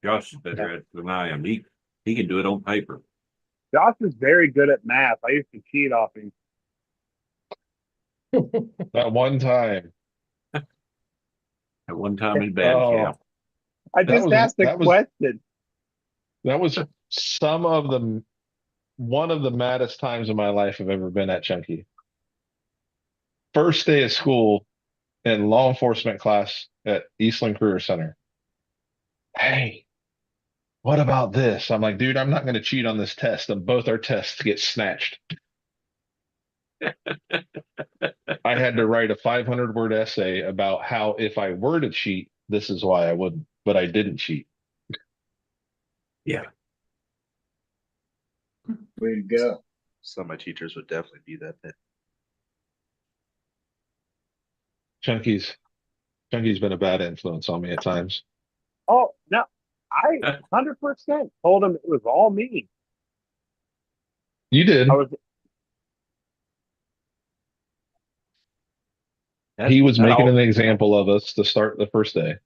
Josh is better at it than I am. He can do it on paper. Josh is very good at math. I used to cheat off him. That one time. At one time in band Oh. camp. I just asked a question. That was one of the maddest times of my life I've ever been at Chunky. First day of school in law enforcement class at Eastland Career Center. Hey, what about this? I'm like, dude, I'm not going to cheat on this test. And both our tests get snatched. I had to write a 500-word essay about how if I were to cheat, this is why I wouldn't. but I didn't cheat. Yeah. Way to go. Some of my teachers would definitely be that bit. Chunky's been a bad influence on me at times. Oh no, I 100% told him it was all me. You did. I was He was making all- an example of us to start the first day.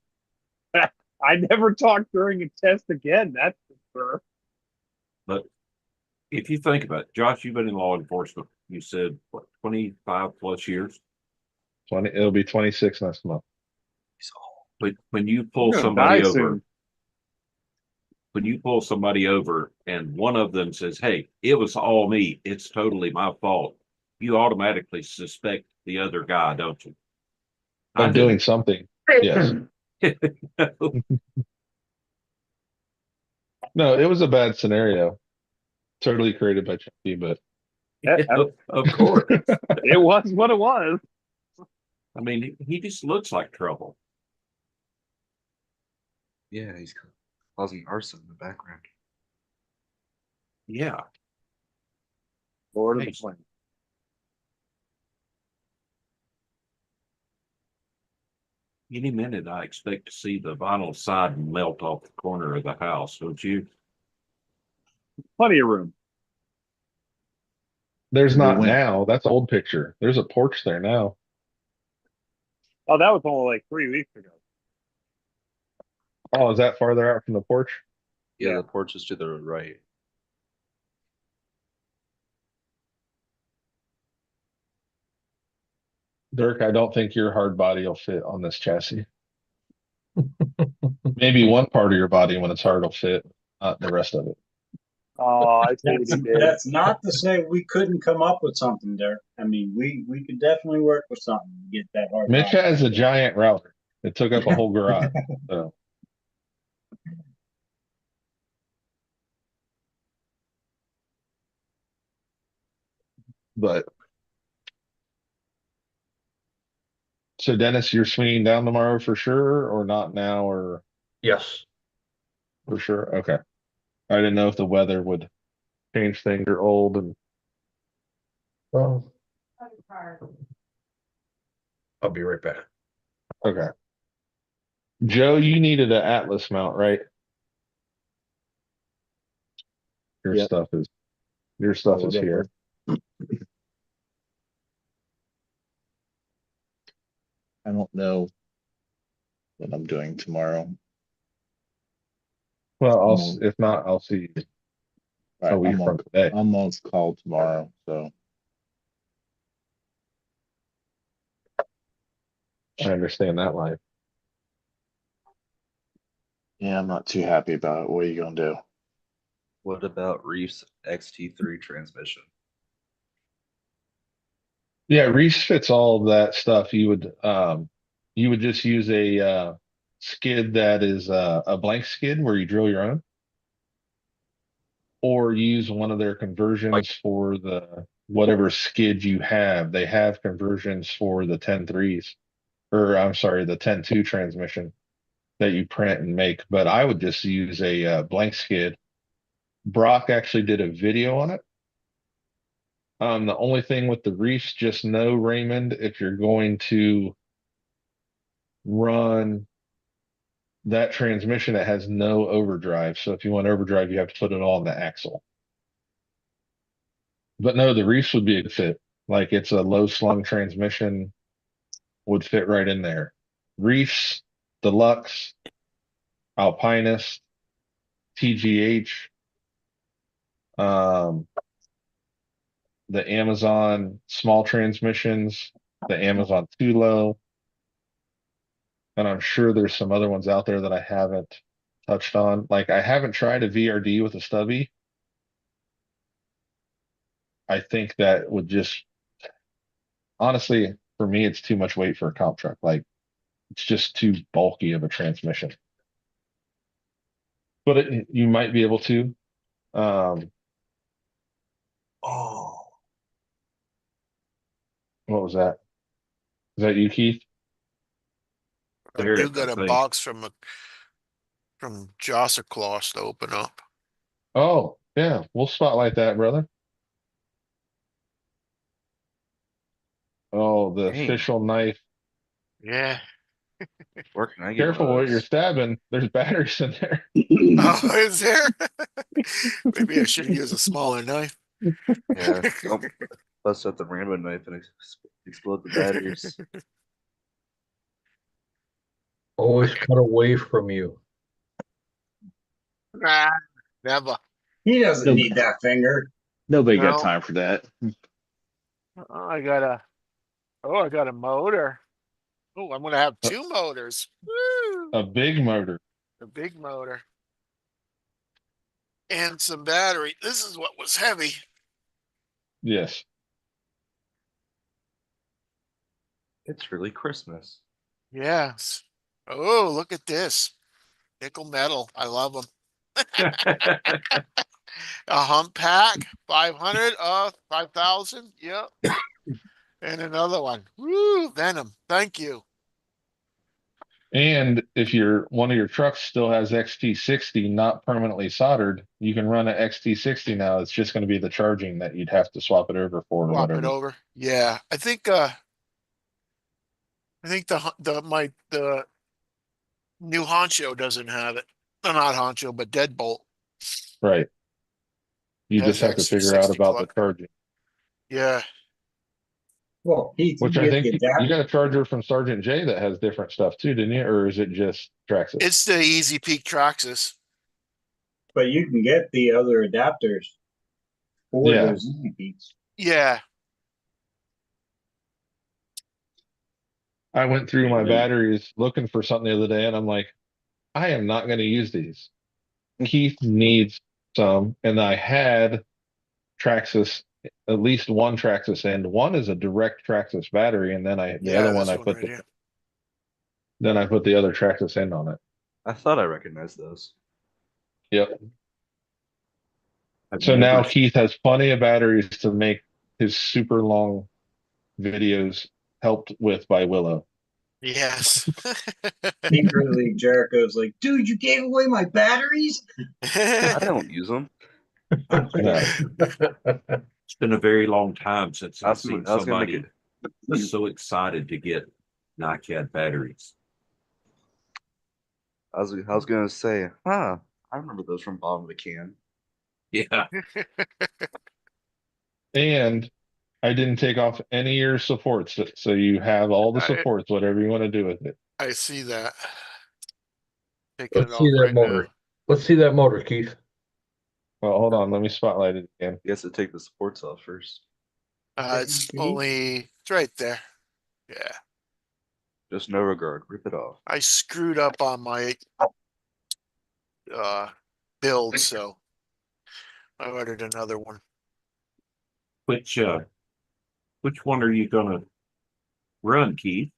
I never talked during a test again. That's for sure. But if you think about it, Josh, you've been in law enforcement. You said what, 25 plus years? 20. It'll be 26 next month. But when you pull You're gonna somebody die over, soon. when you pull somebody over and one of them says, "Hey, it was all me. It's totally my fault," you automatically suspect the other guy, don't you? I Of doing something. Yes. No, it was a bad scenario. Totally created by Chunky, but Of course. It was what it was. I mean, he just looks like trouble. Yeah, he's causing arson in the background. Yeah. Lord of the Hey. Flames. Any minute, I expect to see the vinyl siding melt off the corner of the house, don't you? Plenty of room. there's The not win- now. That's an old picture. There's a porch there now. Oh, that was only like 3 weeks ago. Oh, is that farther out from the porch? Yeah, Yeah. the porch is to the right. Dirk, I don't think your hard body will fit on this chassis. Maybe one part of your body when it's hard will fit, not the rest of it. Oh, I see what That's, he did. that's not to say we couldn't come up with something there. I mean, we could definitely work with something to get that hard. Mitch body. has a giant router. It took up a whole garage. So but so Dennis, you're swinging down tomorrow for sure, or not now, or Yes. for sure? Okay. I didn't know if the weather would change things. You're old and Well, I'll be right back. okay. Joe, you needed an Atlas mount, right? Your Yep. stuff is here. I don't know what I'm doing tomorrow. Well, Mm. if not, I'll see you a Right, week from today. I'm on call tomorrow, so I understand that life. yeah, I'm not too happy about it. What are you gonna do? What about Reef's XT3 transmission? Yeah, Reese fits all of that stuff. You would just use a skid that is a blank skid where you drill your own, or use one of their conversions for the whatever skid you have. They have conversions for the 10.3s, or I'm sorry, the 10.2 transmission that you print and make. But I would just use a blank skid. Brock actually did a video on it. The only thing with the Reefs, just know, Raymond, if you're going to run that transmission, it has no overdrive. So if you want overdrive, you have to put it all on the axle. But no, the Reefs would be a good fit. Like it's a low slung transmission, would fit right in there. Reefs, Deluxe, Alpinist, TGH, the Amazon small transmissions, the Amazon Tulo. And I'm sure there's some other ones out there that I haven't touched on. Like I haven't tried a VRD with a stubby. I think that would just, honestly, for me, it's too much weight for a comp truck. Like it's just too bulky of a transmission. But you might be able to. Oh, What was that? Is that you, Keith? There, You got I a think. box from from Josser Claus to open up. Oh, yeah, we'll spotlight that, brother. Oh, the Dang. official knife. Yeah. Where can I get Careful one what of you're those? stabbing. There's batteries in there. Oh, is there? Maybe I should use a smaller knife. Yeah, don't bust out the Rambo knife and explode the batteries. Always cut away from you. Nah, never. He doesn't No, need that finger. nobody No. got time for that. Oh, I got a motor. Oh, I'm gonna have two motors. Woo! A big motor. A big motor. And some battery. This is what was heavy. Yes. It's really Christmas. Yes. Oh, look at this. Nickel metal. I love them. A hump pack, 500, 5,000. Yep. And another one. Woo, Venom. Thank you. And if one of your trucks still has XT60 not permanently soldered, you can run an XT60 now. It's just going to be the charging that you'd have to swap it over for or Swap it whatever. over. Yeah. I think the new Honcho doesn't have it. No, not Honcho, but Deadbolt. Right. You Has just have to figure out XT60 about the plug. charging. Yeah. Well, Heath, you Which I get think the you adapter, got a charger from Sergeant J that has different stuff too, didn't you? Or is it just Traxxas? It's the Easy Peak Traxxas. but you can get the other adapters for Yeah. those Easy Peaks. Yeah. I went through my Mhm. batteries looking for something the other day and I'm like, I am not going to use these. Keith needs some. And I had Traxxas, at least one Traxxas end. One is a direct Traxxas battery, and then the other one This I one put right here. then I put the other Traxxas end on it. I thought I recognized those. Yep. I've So now never- Keith has plenty of batteries to make his super long videos helped with by Willow. Yes. Secretly, Jericho's like, dude, you gave away my batteries? I don't use them. No. It's been a very long time since I I've was seen gonna make somebody was so excited to get NiCad batteries. I was gonna say, I remember those from bottom of the can. Yeah. And I didn't take off any of your supports, so you have all the supports, whatever you want to do with it. I see that. Taking it Let's see off that right motor. now. Let's see that motor, Keith. Well, hold on, let me spotlight it again. You have to take the supports off first. It's right there. Yeah. Just no regard. Rip it off. I screwed up on my build, so I ordered another one. Which one are you gonna run, Keith?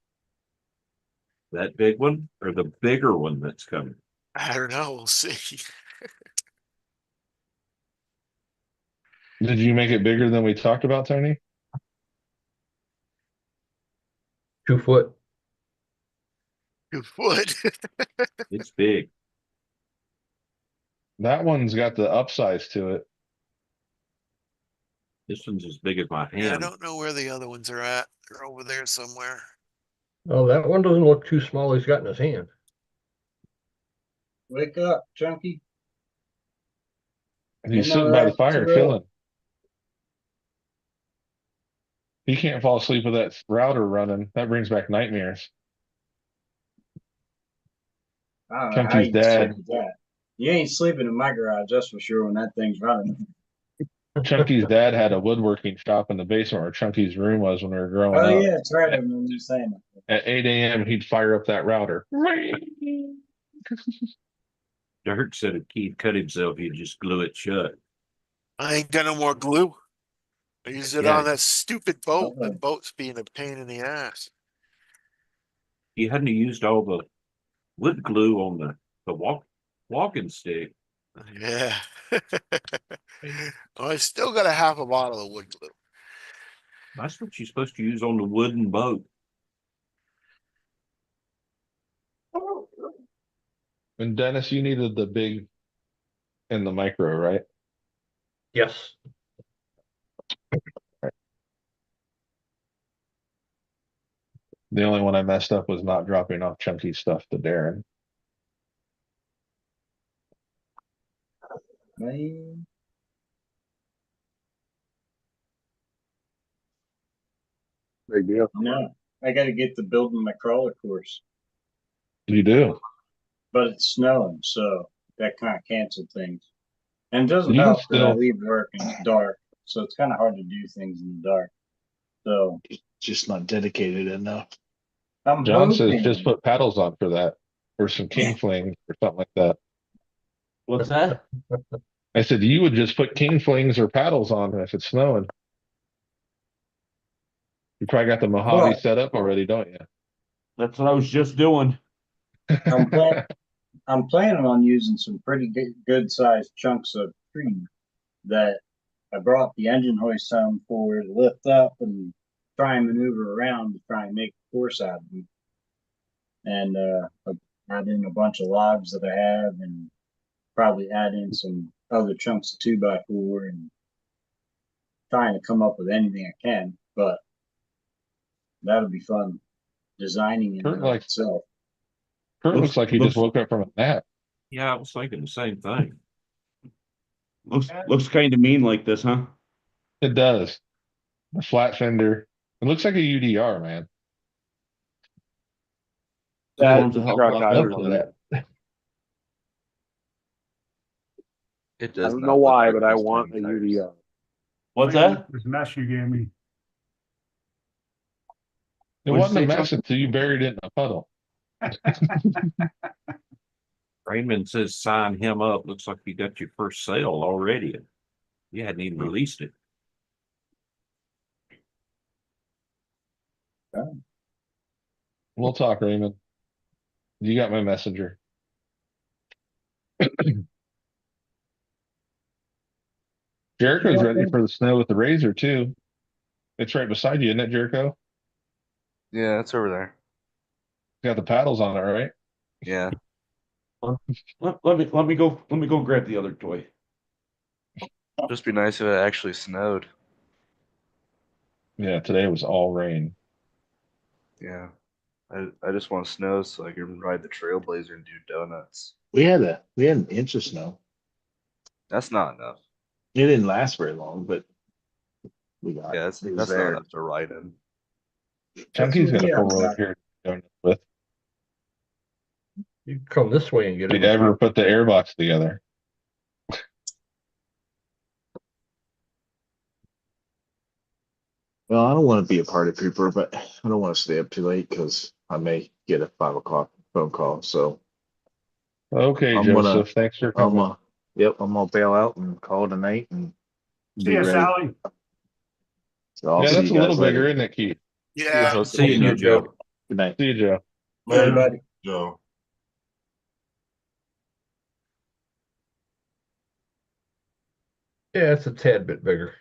That big one or the bigger one that's coming? I don't know. We'll see. Did you make it bigger than we talked about, Tony? 2 foot. 2 foot. It's big. That one's got the upsize to it. This one's as big as my Yeah, I hand. don't know where the other ones are at. They're over there somewhere. Oh, that one doesn't look too small. He's got in his hand. Wake up, Chunky. He's No, sitting by the that's fire too early. chilling. He can't fall asleep with that router running. That brings back nightmares. I don't know how Chunky's you dad. sleep with that. You ain't sleeping in my garage, that's for sure, when that thing's running. Chunky's dad had a woodworking shop in the basement where Chunky's room was when we were growing Oh up. yeah, that's right. I remember you saying that. At 8 a.m., he'd fire up that router. Dirk said if Keith cut himself, he'd just glue it shut. I ain't got no more glue. I used it Yeah. on that stupid boat. Okay. The boat's being a pain in the ass. He hadn't used all the wood glue on the walking stick. Yeah. I still got a half a bottle of wood glue. That's what you're supposed to use on the wooden boat. And Dennis, you needed the big and the micro, right? Yes. The only one I messed up was not dropping off chunky stuff to Darren. Man, Big deal. no, I got to get to building my crawler course, You do. but it's snowing, so that kind of canceled things. And it doesn't You can help that I still, leave work and it's dark, so it's kind of hard to do things in the dark. So Just not dedicated enough. I'm John says just hoping. put paddles on for that, or some king flings or something like that. What's that? I said you would just put king flings or paddles on if it's snowing. You probably got the Mojave But set up already, don't you? That's what I was just doing. I'm plan- I'm planning on using some pretty good sized chunks of tree that I brought the engine hoist home for to lift up and try and maneuver around to try and make the course out of them. And add in a bunch of logs that I have and probably add in some other chunks of 2x4 and trying to come up with anything I can. But that'll be fun designing in Kurt and of likes itself. Kurt looks like he just looks woke up from a nap. Yeah, I was thinking the same thing. looks kind of mean like this, huh? It does. A flat fender. It looks like a UDR, man. That Performs a hell of a truck, lot I better don't than know. that. It I does don't not know look why, like but I those want a tiny tires. UDR. What's that? This mess you gave me. It What'd you wasn't a say, mess Chuck? until you buried it in a puddle. Raymond says sign him up. Looks like you got your first sale already. You hadn't even released it. We'll talk, Raymond. You got my messenger. Jericho's ready for the snow with the razor too. It's right beside you, isn't it, Jericho? Yeah, it's over there. Got the paddles on it, right? Yeah. Let me go grab the other toy. Just be nice if it actually snowed. Yeah, today was all rain. Yeah. I just want snow so I can ride the Trailblazer and do donuts. We had an inch of snow. That's not enough. It didn't last very long, but we got Yeah, it. It was that's not there. enough to ride in. Chunky's got a Yeah, four-wheeler here to go with. You can come this way and get Did it. you ever put the airbox together? Well, I don't want to be a party pooper, but I don't want to stay up too late because I may get a 5 o'clock phone call. So Okay, I'm Joseph. Thanks for I'm coming. I'm gonna bail out and call it a night and See be ya, ready. Sally. So I'll Yeah, see that's a you little guys later. bigger, isn't it, Keith? Yeah. Seeing you, Joe. Good night. See you, Joe. Later, buddy. Joe. Yeah, it's a tad bit bigger.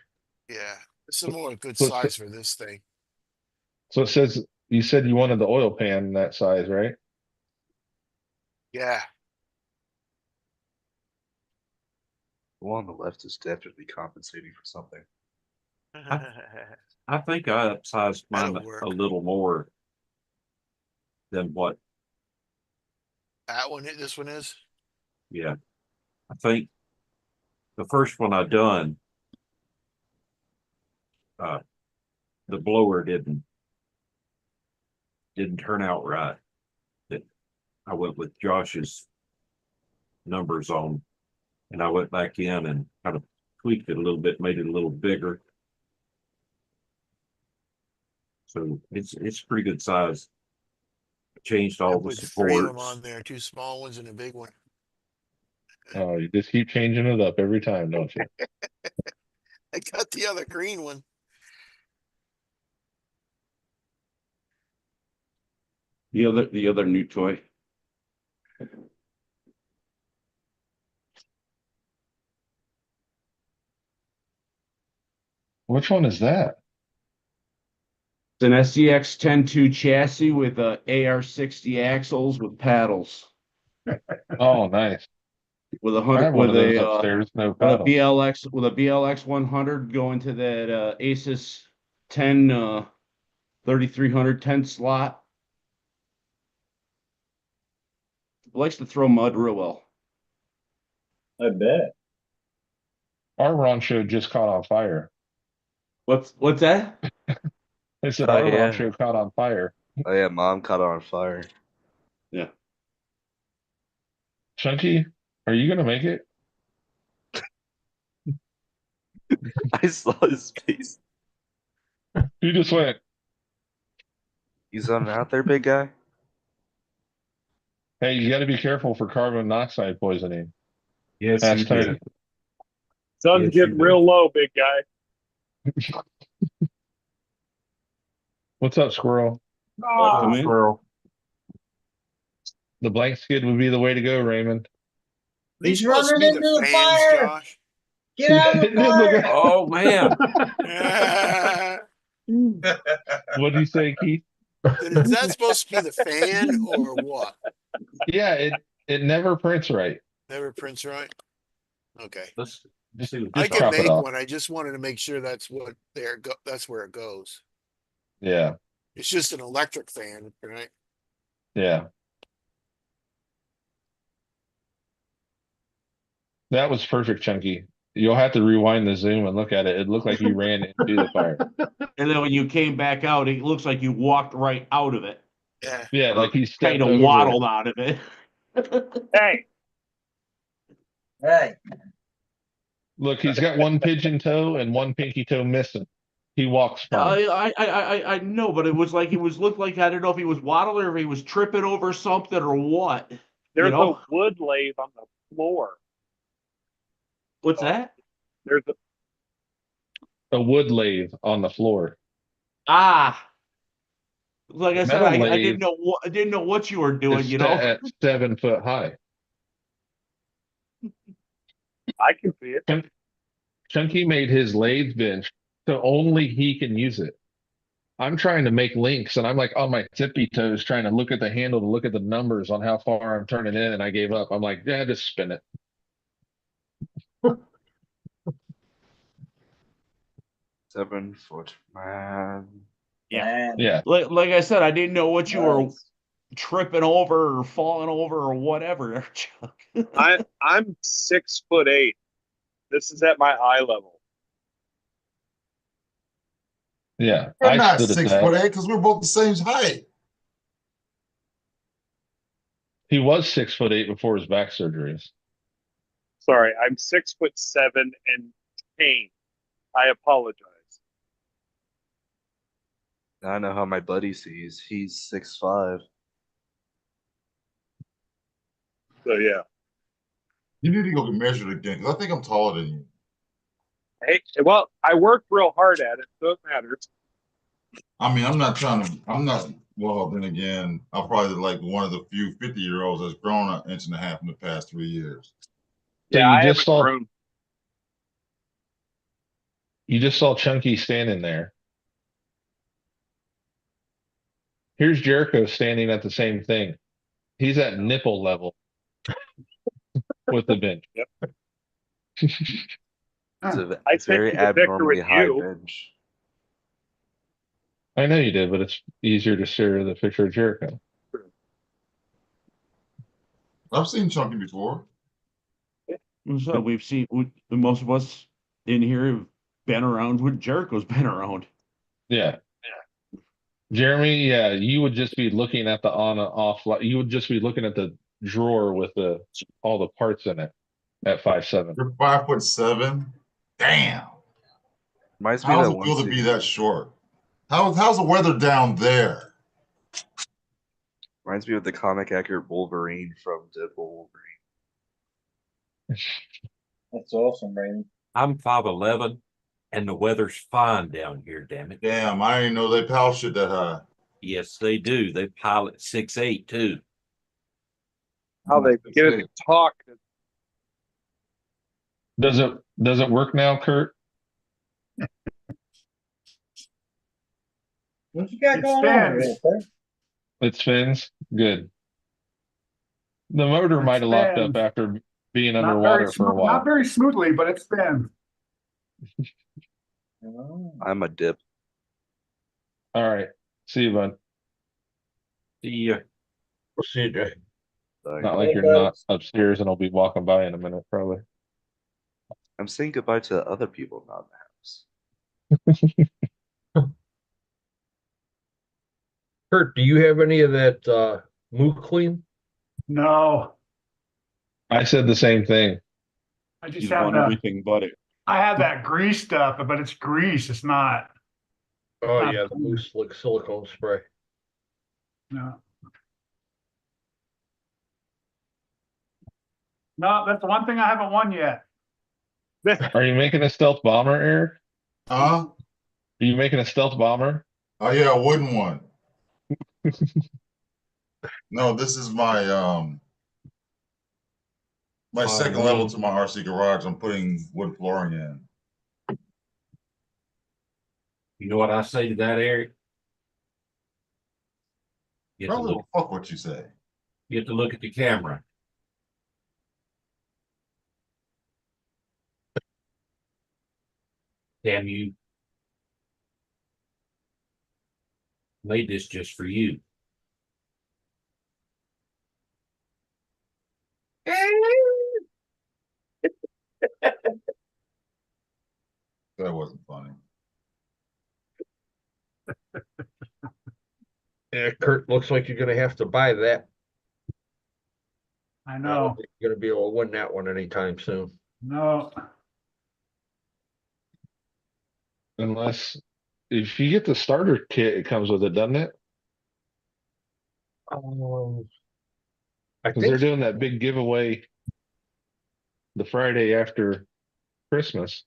Yeah. It's a more good So it's- size for this thing. So it says you said you wanted the oil pan that size, right? Yeah. The one on the left is definitely compensating for something. I think I upsized mine That'll work. a little more than what, That one, this one is. yeah. I think the first one I done, the blower didn't turn out right. I went with Josh's numbers on, and I went back in and kind of tweaked it a little bit, made it a little bigger. So it's pretty good size. Changed I all the put 3 of them supports. on there, 2 small ones and a big one. Oh, you just keep changing it up every time, don't you? I got the other green one. The other new toy. Which one is that? It's an SCX 10.2 chassis with AR60 axles with paddles. Oh, nice. With a I hundred, have one with of those a upstairs. No with a paddle. BLX, with a BLX 100 going to that Asus 10 3300 10 slot. Likes to throw mud real well. I bet. Our Rancho just caught on fire. What's that? They said Oh, our yeah. Rancho caught on fire. Oh yeah, mom caught it on fire. Yeah. Chunky, are you gonna make it? I saw his face. You just went. You zoning out there, big guy? Hey, you got to be careful for carbon monoxide poisoning. Yes, Ask you Tony. did. Sun's Yes, getting you real low, big guy. What's up, squirrel? Come in. Squirrel. The blank skid would be the way to go, Raymond. These He's supposed to running be into the the fans, fire. Josh. Get out of It the did look fire. Oh man. What'd you say, Keith? Is that supposed to be the fan or what? Yeah, it never prints right. Never prints right. Okay. Let's see what I this can crop it make off. one. I just wanted to make sure that's what that's where it goes. Yeah, It's just an electric fan, right? yeah. That was perfect, Chunky. You'll have to rewind the zoom and look at it. It looked like you ran into the fire. And then when you came back out, it looks like you walked right out of it. Yeah. Yeah, like he stepped Kind of over waddled out of it. Hey, Hey. Look, he's got one pigeon toe and one pinky toe missing. He walks fine. I know, but it was like it was looked like I don't know if he was waddling or if he was tripping over something or what. there's know? a wood lathe on the floor. What's that? There's a A wood lathe on the floor. Ah, like I said, Metal I lathe didn't know what you were doing. It's You know, at 7 foot high. I can see it. Chunky made his lathe bench so only he can use it. I'm trying to make links and I'm like on my tippy toes trying to look at the handle to look at the numbers on how far I'm turning in and I gave up. I'm like, yeah, just spin it. 7 foot man. Yeah. Yeah. like I said, I didn't know what you were Nice. tripping over or falling over or whatever, Chuck. I'm 6'8". This is at my eye level. Yeah. You're I not stood at 6'8" that. because we're both the same height. He was 6'8" before his back surgeries. Sorry, I'm 6'7" and pain. I apologize. I know how my buddy sees. He's 6'5". So yeah. You need to go get measured again because I think I'm taller than you. Hey, well, I worked real hard at it, so it matters. I mean, I'm not, well, then again, I'm probably like one of the few 50-year-olds that's grown an inch and a half in the past 3 years. So Yeah, you I just haven't saw grown. you just saw Chunky standing there. Here's Jericho standing at the same thing. He's at nipple level with the bench. Yep. It's a I sent very you the picture abnormally with high you. bench. I know you did, but it's easier to share the picture of Jericho. I've seen Chunky before. So we've seen most of us in here have been around when Jericho's been around. Yeah. Jeremy, yeah, you would just be looking at the on and off. You would just be looking at the drawer with all the parts in it at 5'7". You're 5'7". Damn. Reminds me How of does that it feel one to be scene. that short? How's the weather down there? Reminds me of the comic accurate Wolverine from Deadpool Wolverine. That's awesome, Raymond. I'm 5'11", and the weather's fine down here. Damn it! Damn, I didn't know they pal shit that high. Yes, they do. They pilot 6'8" too. How they get it to talk. Does it work now, Kurt? What you got going on here, sir? It spins? Good. The motor It might have locked up spins. after being Not underwater very for a smooth, not while. very smoothly, but it spins. Oh. I'm a dip. All right. See you, bud. The CJ. Sorry. Not like Hey, you're not folks. upstairs and I'll be walking by in a minute, probably. I'm saying goodbye to other people not in the house. Kurt, do you have any of that Moo Clean? No, I said the same thing. I just He's have want the, everything but it. I have that grease stuff, but it's grease. It's not, Oh Not yeah, the clean. Moo Slick silicone spray. no. No, that's the one thing I haven't won yet. Are you making a stealth bomber, Eric? Huh? Are you making a stealth bomber? Oh yeah, a wooden one. No, this is my my second level to my RC garage. I'm putting wood flooring in. you know what I say to that, Eric? You have to Probably look, fuck what you say. you have to look at the camera. Damn, you made this just for you. That wasn't funny. Yeah, Kurt, looks like you're gonna have to buy that. I I don't know, think you're gonna be able to win that one anytime soon. no. Unless if you get the starter kit, it comes with it, doesn't it? I Because they're think doing that big giveaway the Friday after Christmas.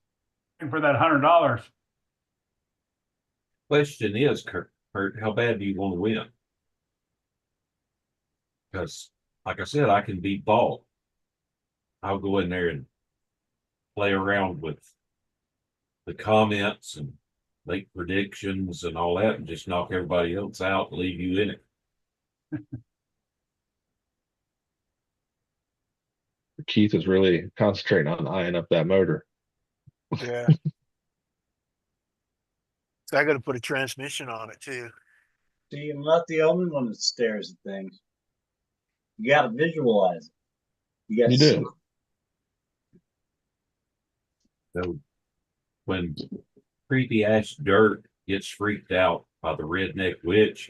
And for that $100, Question is, Kurt, how bad do you want to win? Because, like I said, I can be bought. I'll go in there and play around with the comments and make predictions and all that, and just knock everybody else out and leave you in it. Keith is really concentrating on eyeing up that motor. Yeah. So I gotta put a transmission on it too. See, I'm not the only one that stares at things. You gotta visualize it. You gotta You see do. it. So when creepy ass dirt gets freaked out by the redneck witch,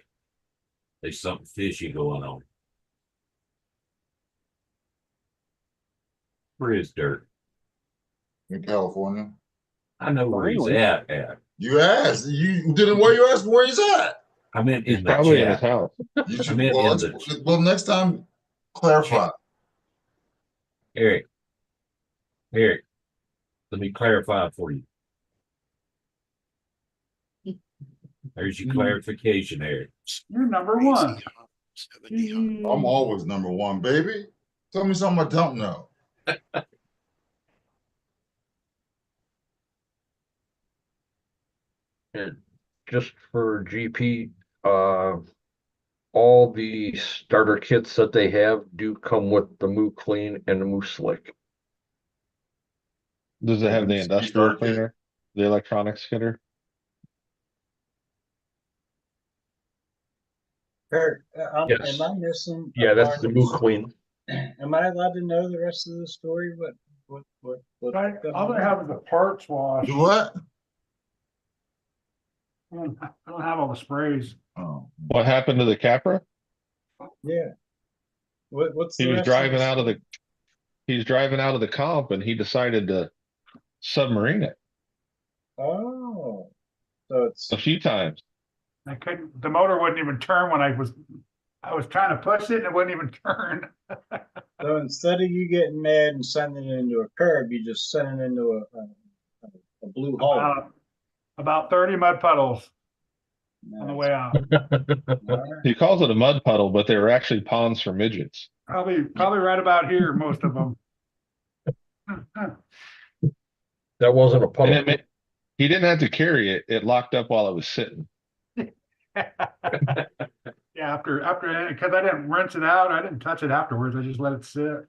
there's something fishy going on. Where is Dirt? In California. I know where he's Finally. at. You asked. You didn't where you asked where he's at. I meant He's in the probably in his chat. house. You should, meant well, in well, next time clarify. Eric, let me clarify for you. There's your clarification, Eric. you're number one. I'm always number one, baby. Tell me something I don't know. And just for GP, all the starter kits that they have do come with the Moo Clean and the Moo Slick. Does it have the Speed industrial starter kit. cleaner? The electronics killer? Kurt, Yes. am I missing? a Yeah, that's part the of Moo this? Clean. Am I allowed to know the rest of the story? What? All I have is the parts wash. Do what? I don't have all the sprays. Oh, What happened to the Capra? Yeah. What's He the was rest driving the out of story? he's driving out of the comp and he decided to submarine it Oh, so it's a few times. I couldn't, the motor wouldn't even turn when I was trying to push it and it wouldn't even turn. so instead of you getting mad and sending it into a curb, you just send it into a blue hole. About 30 mud puddles on the Nice. way out. All right. He calls it a mud puddle, but they were actually ponds for midgets. Probably right about here, most of them. That wasn't a And puddle. he didn't have to carry it. It locked up while it was sitting. Yeah, Yeah, after, because I didn't rinse it out, I didn't touch it afterwards, I just let it sit.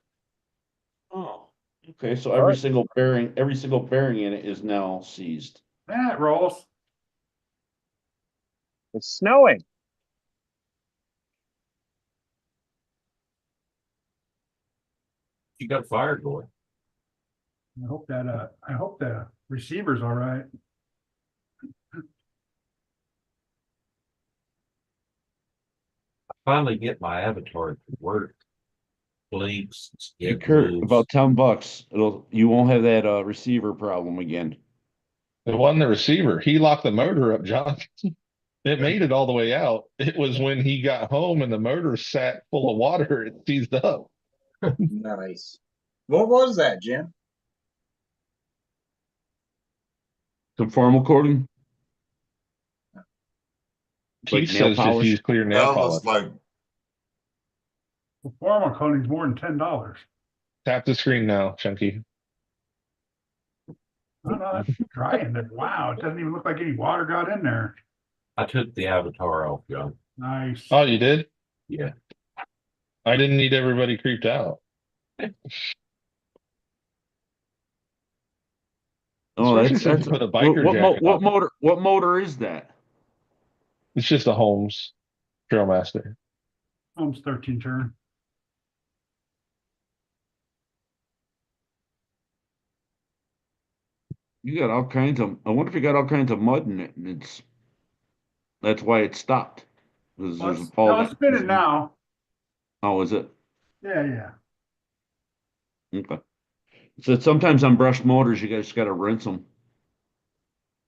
Oh, okay, so every single bearing in it is now seized. Yeah, it rolls. It's snowing. You got fire going. I hope the receiver's all right. Finally get my avatar to work. Blinks, Hey, it Kurt, moves. about $10. You won't have that receiver problem again. It wasn't the receiver. He locked the motor up, John. It made it all the way out. It was when he got home and the motor sat full of water, it seized up. Nice. What was that, Jim? Some formal coating? Like Keith nail says just polish? use clear nail That polish. looks like, The formal coating's more than $10. Tap the screen now, Chunky. Oh, no, that's dry in there. Wow, it doesn't even look like any water got in there. I took the avatar off, John. Nice. Oh, you did? Yeah. I didn't need everybody creeped out. Oh, Especially that's, since that's, you put a biker what jacket on. what motor is that? It's just a Holmes Trailmaster. Holmes 13 turn. You got all kinds of, I wonder if you got all kinds of mud in it and that's why it stopped. There's No, it's spinning now. Oh, is it? Yeah. Okay. So sometimes on brushed motors, you guys gotta rinse them.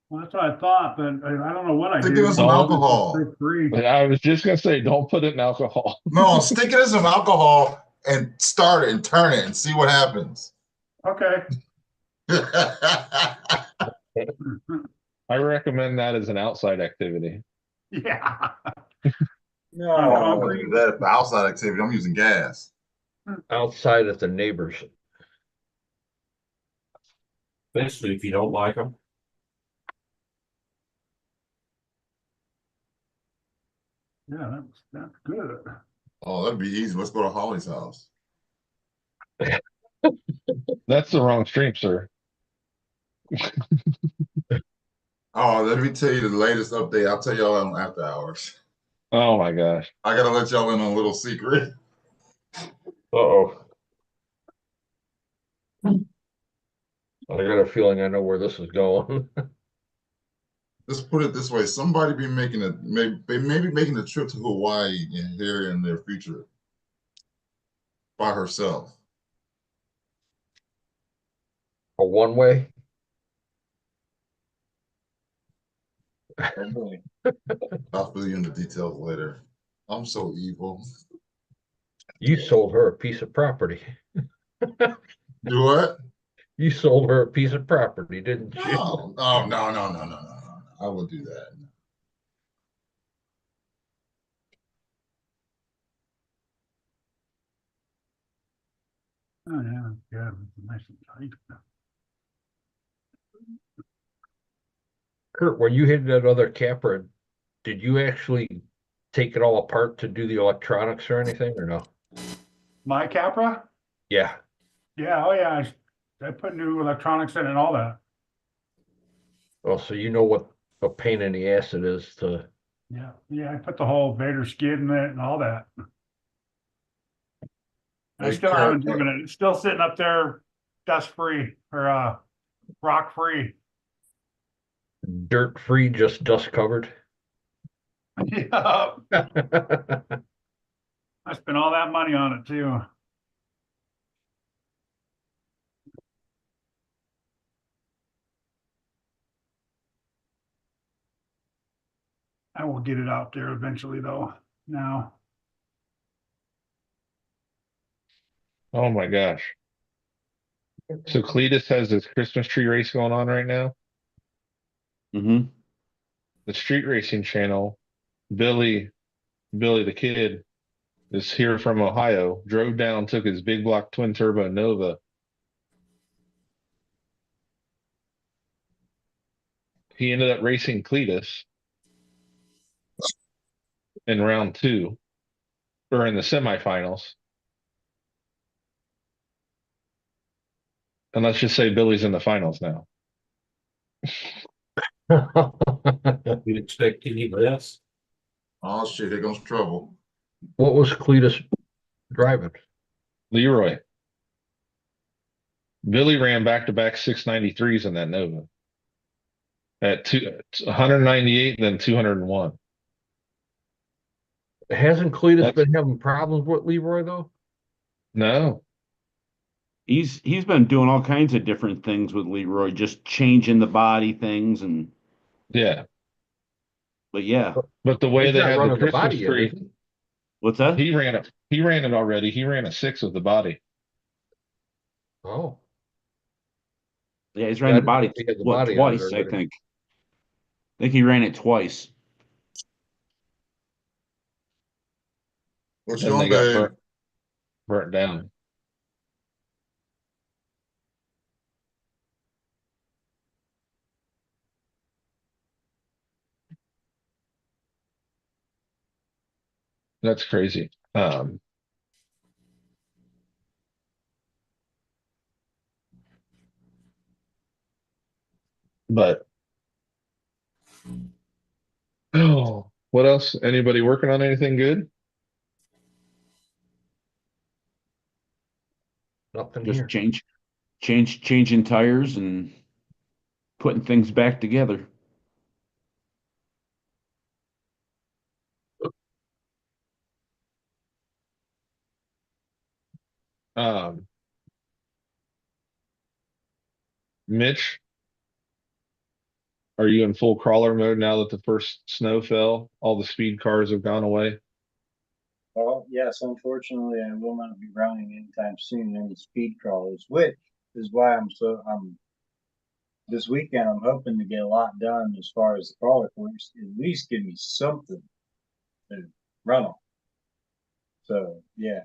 Well, that's what I thought, but I don't know what I stick did. it in some alcohol. But I was just gonna say, don't put it in alcohol. No, stick it in some alcohol and start it and turn it and see what happens. Okay. I recommend that as an outside activity. Yeah. No. I'm gonna do that for outside activity. I'm using gas. Outside at the neighbors. Especially if you don't like them. Yeah, that's good. Oh, that'd be easy. Let's go to Holly's house. That's the wrong stream, sir. Oh, let me tell you the latest update. I'll tell y'all on after hours. Oh my gosh. I gotta let y'all in on a little secret. Uh-oh. I got a feeling I know where this is going. Let's put it this way: somebody be making maybe making a trip to Hawaii here in their future by herself. A one-way? Oh boy. I'll fill you in the details later. I'm so evil. You sold her a piece of property. Do what? You sold her a piece of property, didn't you? No. I would do that. Oh, yeah. Nice and tight. Kurt, when you hit that other Capra, did you actually take it all apart to do the electronics or anything, or no? My Capra? Yeah. Yeah, oh yeah. I put new electronics in and all that. Oh, so you know what a pain in the ass it is to. Yeah, I put the whole Vader skid in it and all that. I Hey, still Kurt, haven't driven it. It's still sitting up there, dust free or rock free. Dirt free, just dust covered. Yeah, I spent all that money on it too. I will get it out there eventually though. Now. Oh my gosh. So Cletus has this Christmas tree race going on right now. Mm-hmm. The street racing channel, Billy the Kid, is here from Ohio, drove down, took his big block twin turbo Nova. He ended up racing Cletus. in round 2 or in the semifinals. And let's just say Billy's in the finals now. You expect any less? Oh shit, here goes trouble. What was Cletus driving? Leroy. Billy ran back-to-back 693s in that Nova. At 198 and then 201. Hasn't Cletus That's- been having problems with Leroy though? No. He's been doing all kinds of different things with Leroy, just changing the body things and Yeah. but yeah. But the way He's they not had the running the Christmas body yet, tree, is he? What's that? he ran it. He ran it already. He ran a 6 of the body. Oh, Yeah, he's Yeah, ran I the didn't body, know if he had the what, body on it twice, I already. think. I think he ran it twice. What you Then on, they got babe? burnt down. That's crazy. But oh, what else? Anybody working on anything good? Nothing Just here. changing tires and putting things back together. Um, Mitch, are you in full crawler mode now that the first snow fell? All the speed cars have gone away. Well, yes, unfortunately, I will not be running anytime soon any speed crawlers, which is why I'm this weekend. I'm hoping to get a lot done as far as the crawler course. At least give me something to run on. So yeah,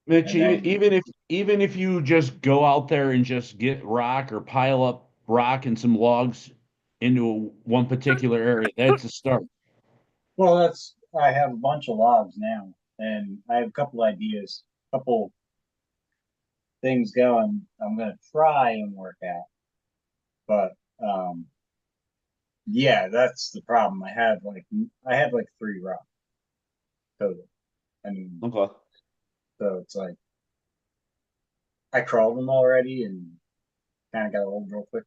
Mitch, And then- even if you just go out there and just get rock or pile up rock and some logs into one particular area, that's a start. well, I have a bunch of logs now, and I have a couple ideas, couple things going. I'm gonna try and work out, but yeah, that's the problem. I had like 3 rocks total. I mean, Okay. so it's like I crawled them already and kind of got old real quick.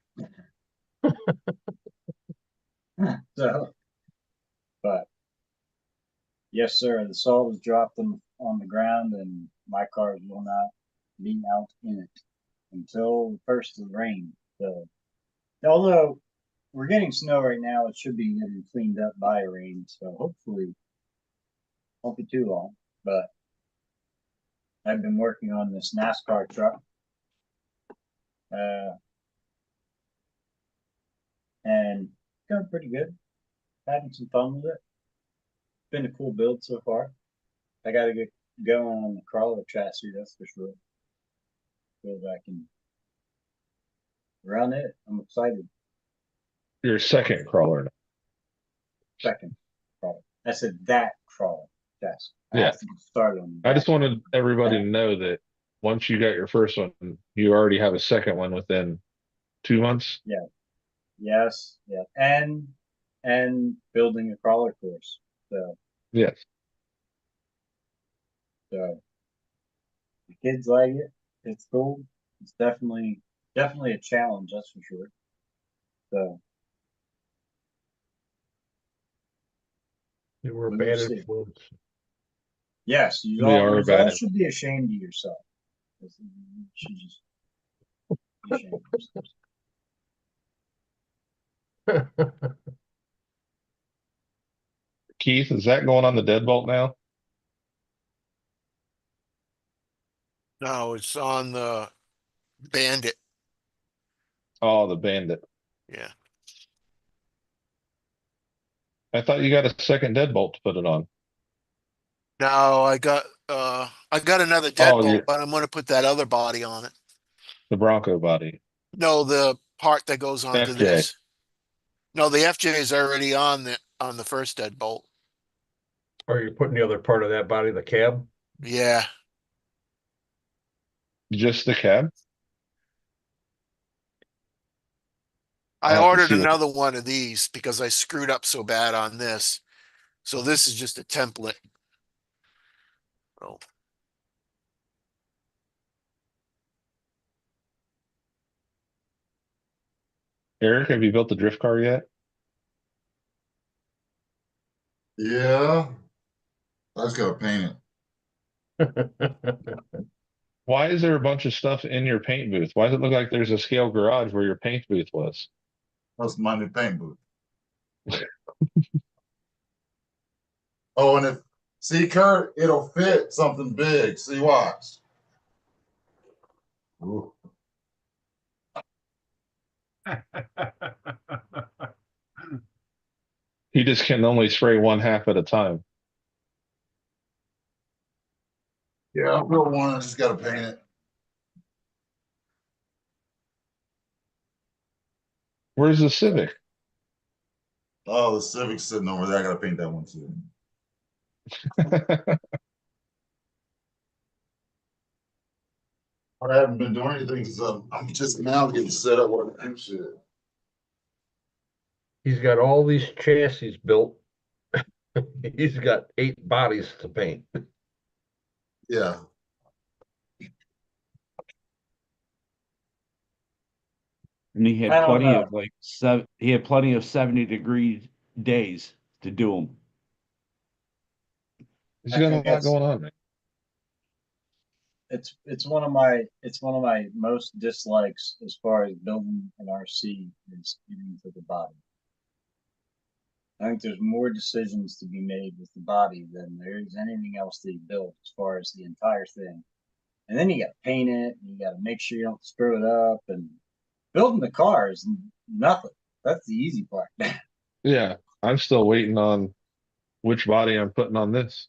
So, but yes, sir, the salt was dropped on the ground, and my cars will not be out in it until the first of the rain. So, although we're getting snow right now, it should be getting cleaned up by rain. So hopefully, won't be too long. But I've been working on this NASCAR truck. And going pretty good. Having some fun with it. Been a cool build so far. I gotta get going on the crawler chassis, that's for sure. So that I can run it. I'm excited. Your second crawler. Second crawler. I said that crawler chassis. I Yeah. have to get started on I that. just wanted everybody to know that once you got your first one, you already have a second one within 2 months. Yes, yeah. And building a crawler course. So Yes. the kids like it. It's cool. It's definitely a challenge, that's for sure. So You were a We'll bad see. influence. yes, you They all, are you bad. all should be ashamed of yourself. You should just be ashamed of yourself. Keith, is that going on the deadbolt now? No, it's on the Bandit. Oh, the Bandit. Yeah. I thought you got a second deadbolt to put it on. No, I got another Oh, deadbolt, but I'm gonna put that other body on it. The Bronco body. No, the part that goes onto FJ. this. No, the FJ is already on the first deadbolt. Are you putting the other part of that body, the cab? Yeah. Just the cab? I I'll have to ordered see what- another one of these because I screwed up so bad on this. So this is just a template. Oh, Eric, have you built the drift car yet? Yeah. I just gotta paint it. Why is there a bunch of stuff in your paint booth? Why does it look like there's a scale garage where your paint booth was? That's my new paint booth. Oh, and see, Kurt, it'll fit something big. See, watch. Ooh. He just can only spray one half at a time. Yeah, I'll build one. I just gotta paint it. Where's the Civic? Oh, the Civic's sitting over there. I gotta paint that one too. I haven't been doing anything because I'm just now getting set up with and shit. He's got all these chassis built. He's got 8 bodies to paint. Yeah. And he had I don't plenty know. of like he had plenty of 70-degree days to do them. He's I got a think lot that's- going on, man. It's one of my most dislikes as far as building an RC is getting to the body. I think there's more decisions to be made with the body than there is anything else that you build as far as the entire thing. And then you got to paint it, and you got to make sure you don't screw it up. And building the car is nothing. That's the easy part. Yeah, I'm still waiting on which body I'm putting on this.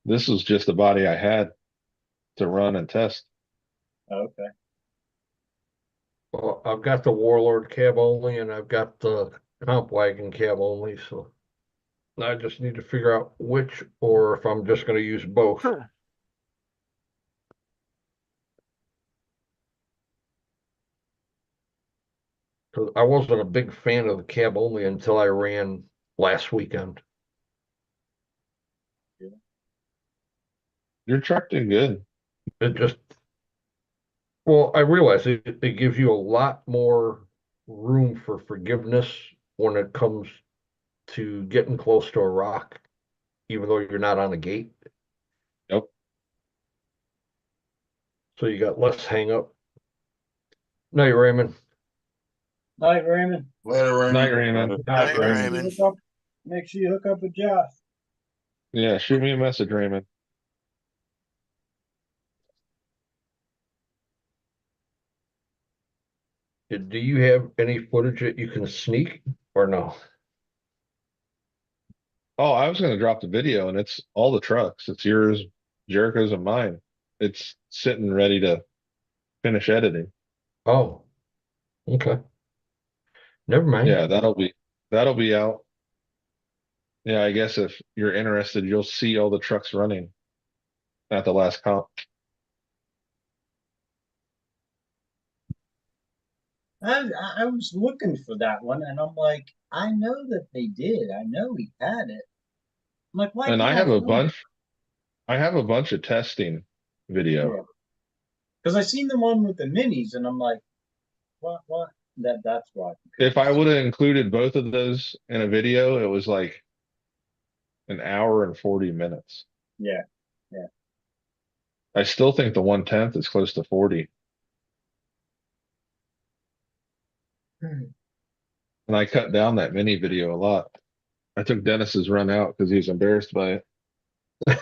This was just the body I had to run and test. Okay. Well, I've got the Warlord cab only, and I've got the Comp Wagon cab only, so I just need to figure out which, or if I'm just going to use both. Sure. So I wasn't a big fan of the cab only until I ran last weekend. Your truck did good. It just, well, I realize it gives you a lot more room for forgiveness when it comes to getting close to a rock, even though you're not on a gate. Yep. So you got less hang up. Night, Raymond. Night, Raymond. Later, Raymond. Night, Raymond. Night, Make sure you Raymond. hook up- Make sure you hook up with Josh. Yeah, shoot me a message, Raymond. Do you have any footage that you can sneak or no? Oh, I was gonna drop the video and it's all the trucks. It's yours, Jericho's, and mine. It's sitting ready to finish editing. Oh, okay. Never mind. Yeah, that'll be out. Yeah, I guess if you're interested, you'll see all the trucks running at the last comp. I was looking for that one, and I'm like, I know that they did. I know he had it. I'm like, why? And I can't have a find it? bunch. I have a bunch of testing video. Because I seen the one with the minis, and I'm like, what? That's why. If I would have included both of those in a video, it was like an hour and 40 minutes. Yeah. I still think the 1/10 is close to 40. And I cut down that mini video a lot. I took Dennis's run out because he was embarrassed by it.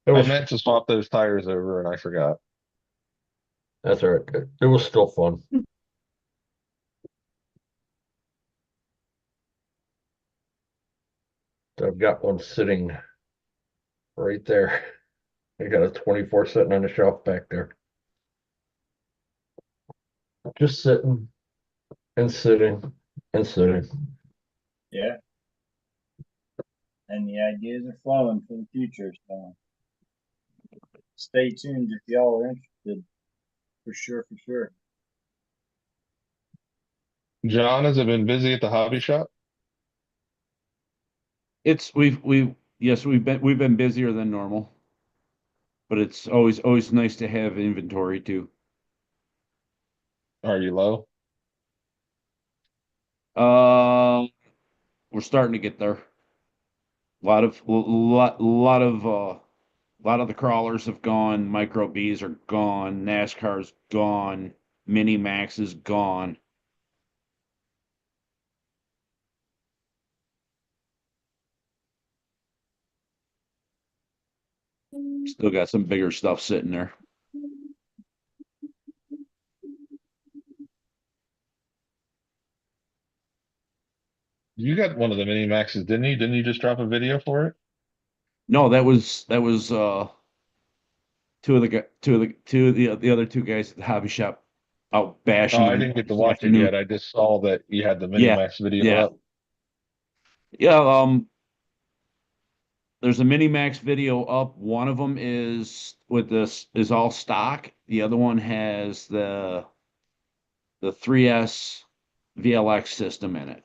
It I was, meant to swap those tires over and I forgot. that's all right. It was still fun. I've got one sitting right there. I got a 24 sitting on the shelf back there. Just sitting. and sitting and sitting. Yeah. And the ideas are flowing for the future, so stay tuned if y'all are interested. For sure, for sure. John, has it been busy at the hobby shop? It's yes, we've been busier than normal, but it's always nice to have inventory too. Are you low? We're starting to get there. A lot of the crawlers have gone, micro Bs are gone, NASCAR's gone, Mini Max is gone. Still got some bigger stuff sitting there. You got one of the mini maxes, didn't you? Didn't you just drop a video for it? No, that was two of the other two guys at the hobby shop out Oh, bashing I them didn't get to this watch it afternoon. yet. I just saw that you had the mini Yeah, max video yeah, up. yeah. There's a Mini Max video up. One of them is all stock. The other one has the 3S VLX system in it,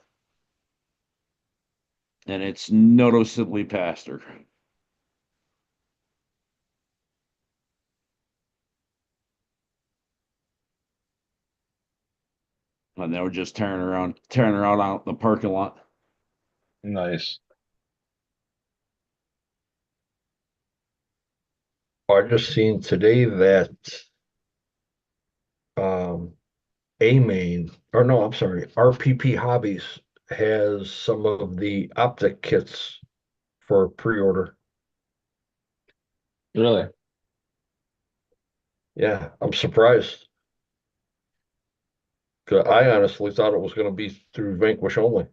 and it's noticeably faster. And they were just tearing around out in the parking lot. Nice. I just seen today that A-Main, or no, I'm sorry, RPP Hobbies has some of the optic kits for pre-order. Really? Yeah, I'm surprised. 'Cause I honestly thought it was going to be through Vanquish only.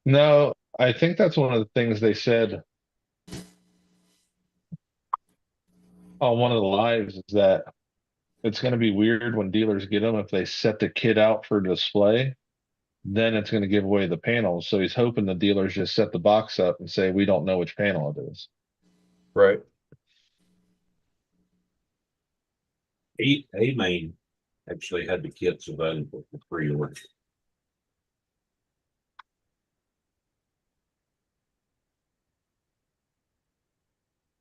No, I think that's one of the things they said on one of the lives is that it's going to be weird when dealers get them if they set the kit out for display, then it's going to give away the panels. So he's hoping the dealers just set the box up and say, we don't know which panel it is. Right. A-Main actually had the kits available for pre-order.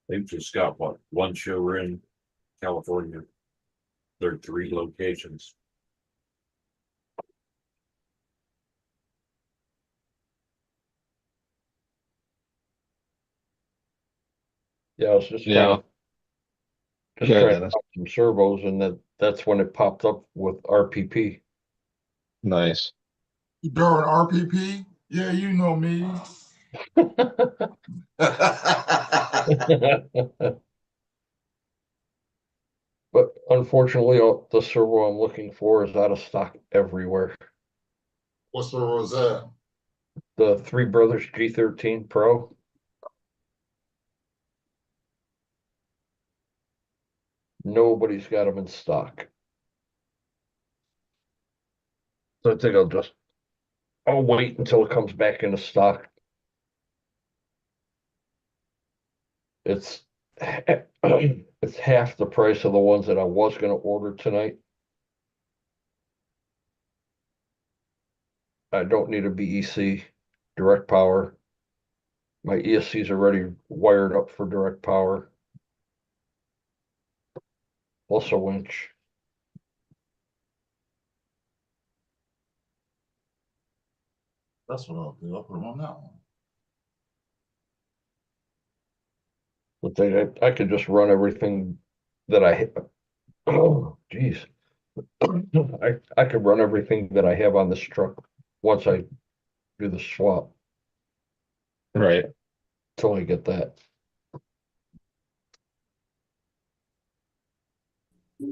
They've just got one showroom, California. There are 3 locations. Yeah, I was just Yeah. trying Yeah, to Dennis. find some servos, and that's when it popped up with RPP. Nice. You darn RPP? Yeah, you know me. But unfortunately, the servo I'm looking for is out of stock everywhere. What server was that? The Three Brothers G13 Pro. Nobody's got them in stock. So I think I'll wait until it comes back into stock. It's it's half the price of the ones that I was going to order tonight. I don't need a BEC, direct power. My ESC is already wired up for direct power. Also winch. That's what I'll do. I'll put them on that one. But I could just run everything that I have. Oh, geez. I could run everything that I have on this truck once I do the swap Right. till I get that. I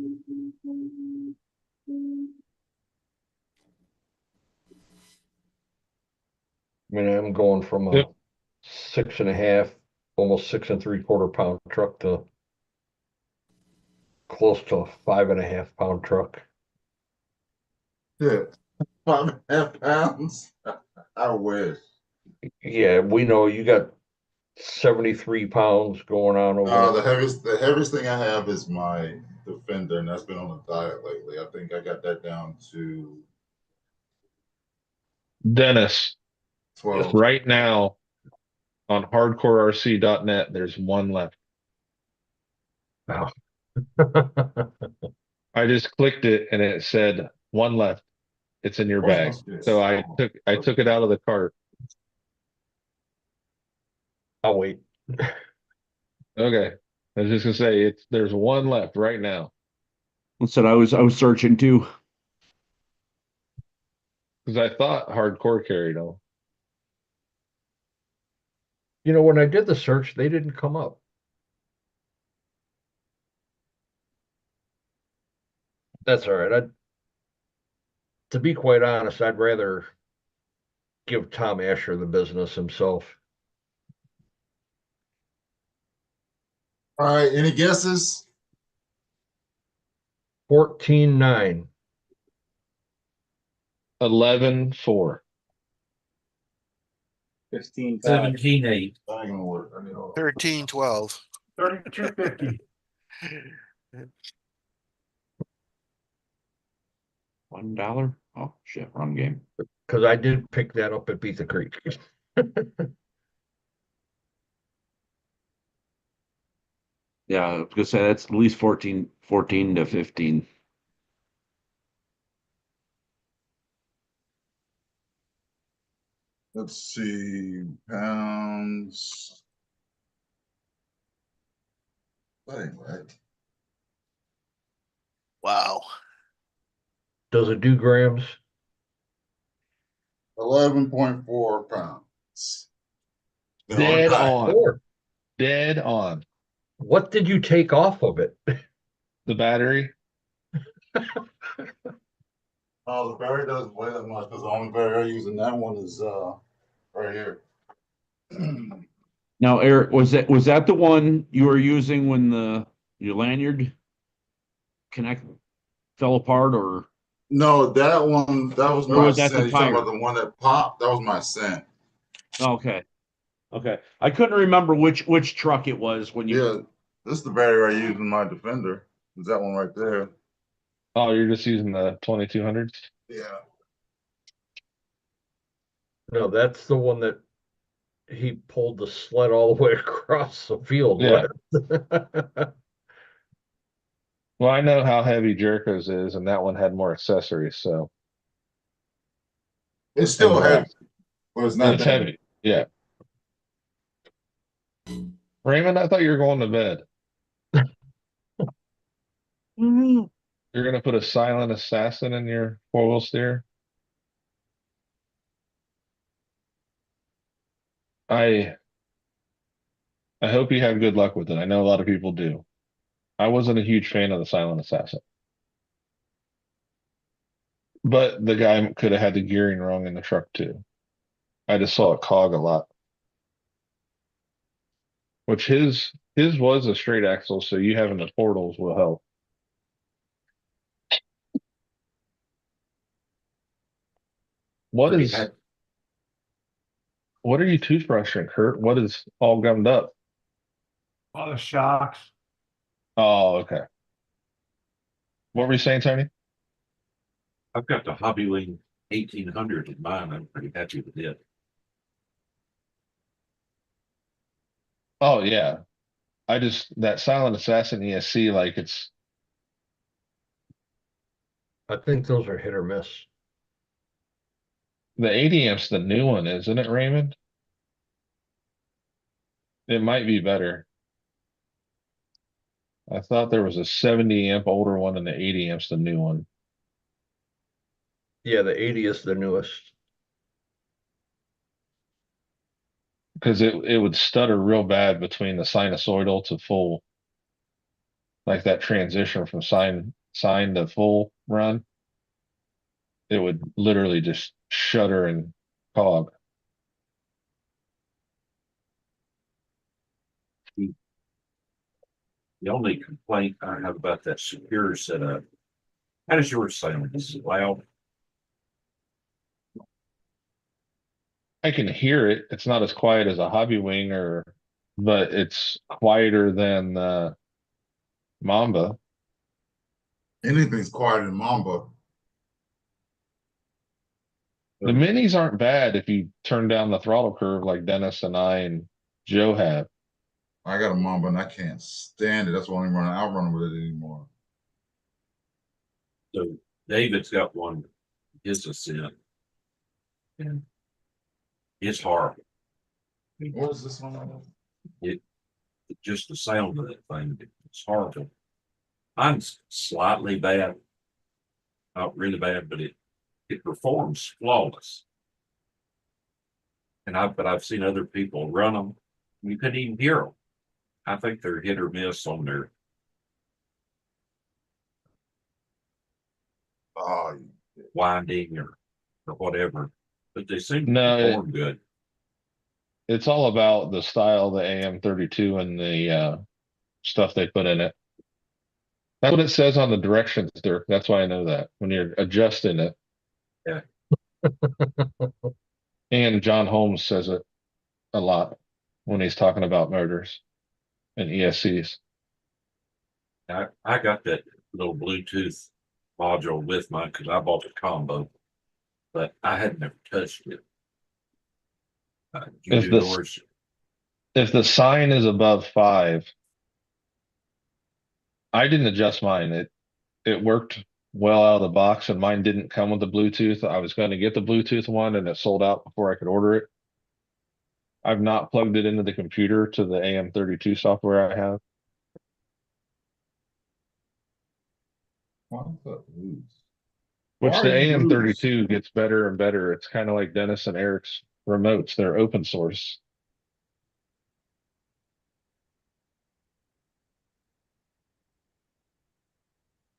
mean, I'm going from a Yep. 6.5, almost 6 3/4 pound truck to close to a 5.5 pound truck. Yeah, 5.5 pounds. I wish. Yeah, we know you got 73 pounds going on over The heaviest thing I have is my Defender, and that's been on a diet lately. I think I got that down to Dennis, 12. right now on hardcorerc.net, there's one left. Wow. I just clicked it and it said one left. It's in your bag. So I took it out of the cart. I'll wait. Okay. I was just gonna say there's one left right now. That's what I was searching too. Because I thought hardcore carried them. You know, when I did the search, they didn't come up. That's all right. To be quite honest, I'd rather give Tom Asher the business himself. All right, any guesses? 14.9. 11-4. 15. 17-8. That ain't gonna work. I need all 13-12. 32.50. $1. Oh shit, wrong game. Because I did pick that up at Beat the Creek. Yeah, I was gonna say that's at least 14 to 15. Let's see, pounds. That ain't right. Wow. Does it do grams? 11.4 pounds. Dead on. Four. Dead on. What did you take off of it? The battery. Oh, the battery doesn't weigh that much because the only battery I use in that one is right here. Now, Eric, was that the one you were using when your lanyard connect fell apart, or No, that one, that was Or my was that the scent. You talking about tire? the one that popped? That was my scent. okay, I couldn't remember which truck it was when you. Yeah, this is the battery I use in my Defender. Is that one right there? Oh, you're just using the 2200s? Yeah. No, that's the one that he pulled the sled all the way across the field Yeah. with. Well, I know how heavy Jerko's is, and that one had more accessories, so It's still And, heavy, but it's not it's that heavy. Yeah. Raymond, I thought you were going to bed. You're gonna put a silent assassin in your four-wheel steer? I hope you have good luck with it. I know a lot of people do. I wasn't a huge fan of the silent assassin. But the guy could have had the gearing wrong in the truck too. I just saw it cog a lot. Which his was a straight axle, so you having the portals will help. What Pretty is bad. what are you toothbrushing, Kurt? What is all gummed up? All the shocks. Oh, okay. What were you saying, Tony? I've got the Hobbywing 1800 in mine. I'm pretty happy with it. Oh yeah. That silent assassin ESC, like I think those are hit or miss. the 80 amps, the new one, isn't it, Raymond? It might be better. I thought there was a 70 amp older one and the 80 amps, the new one. Yeah, the 80 is the newest. Because it would stutter real bad between the sinusoidal to full. Like that transition from sine to full run. It would literally just shudder and cog. The only complaint I have about that Secure setup, how does yours sound? Is it loud? I can hear it. It's not as quiet as a Hobby Wing but it's quieter than Mamba. Anything's quieter than Mamba. The minis aren't bad if you turn down the throttle curve like Dennis and I and Joe have. I got a Mamba and I can't stand it. That's why I'm running outrunning with it anymore. So David's got one, his Ascent. And it's horrible. What is this one? Just the sound of that thing, it's horrible. Mine's slightly bad. Not really bad, but it performs flawless. But I've seen other people run them. You couldn't even hear them. I think they're hit or miss on their winding or whatever, but they seem to perform good. It's all about the style of the AM32 and the stuff they put in it. That's what it says on the directions, Dirk. That's why I know that when you're adjusting it. Yeah. And John Holmes says it a lot when he's talking about motors and ESCs. I got that little Bluetooth module with mine because I bought the combo, but I had never touched it. If the sign is above 5, I didn't adjust mine. It worked well out of the box, and mine didn't come with the Bluetooth. I was going to get the Bluetooth one, and it sold out before I could order it. I've not plugged it into the computer to the AM32 software I have. Which the AM32 gets better and better. It's kind of like Dennis and Eric's remotes. They're open source.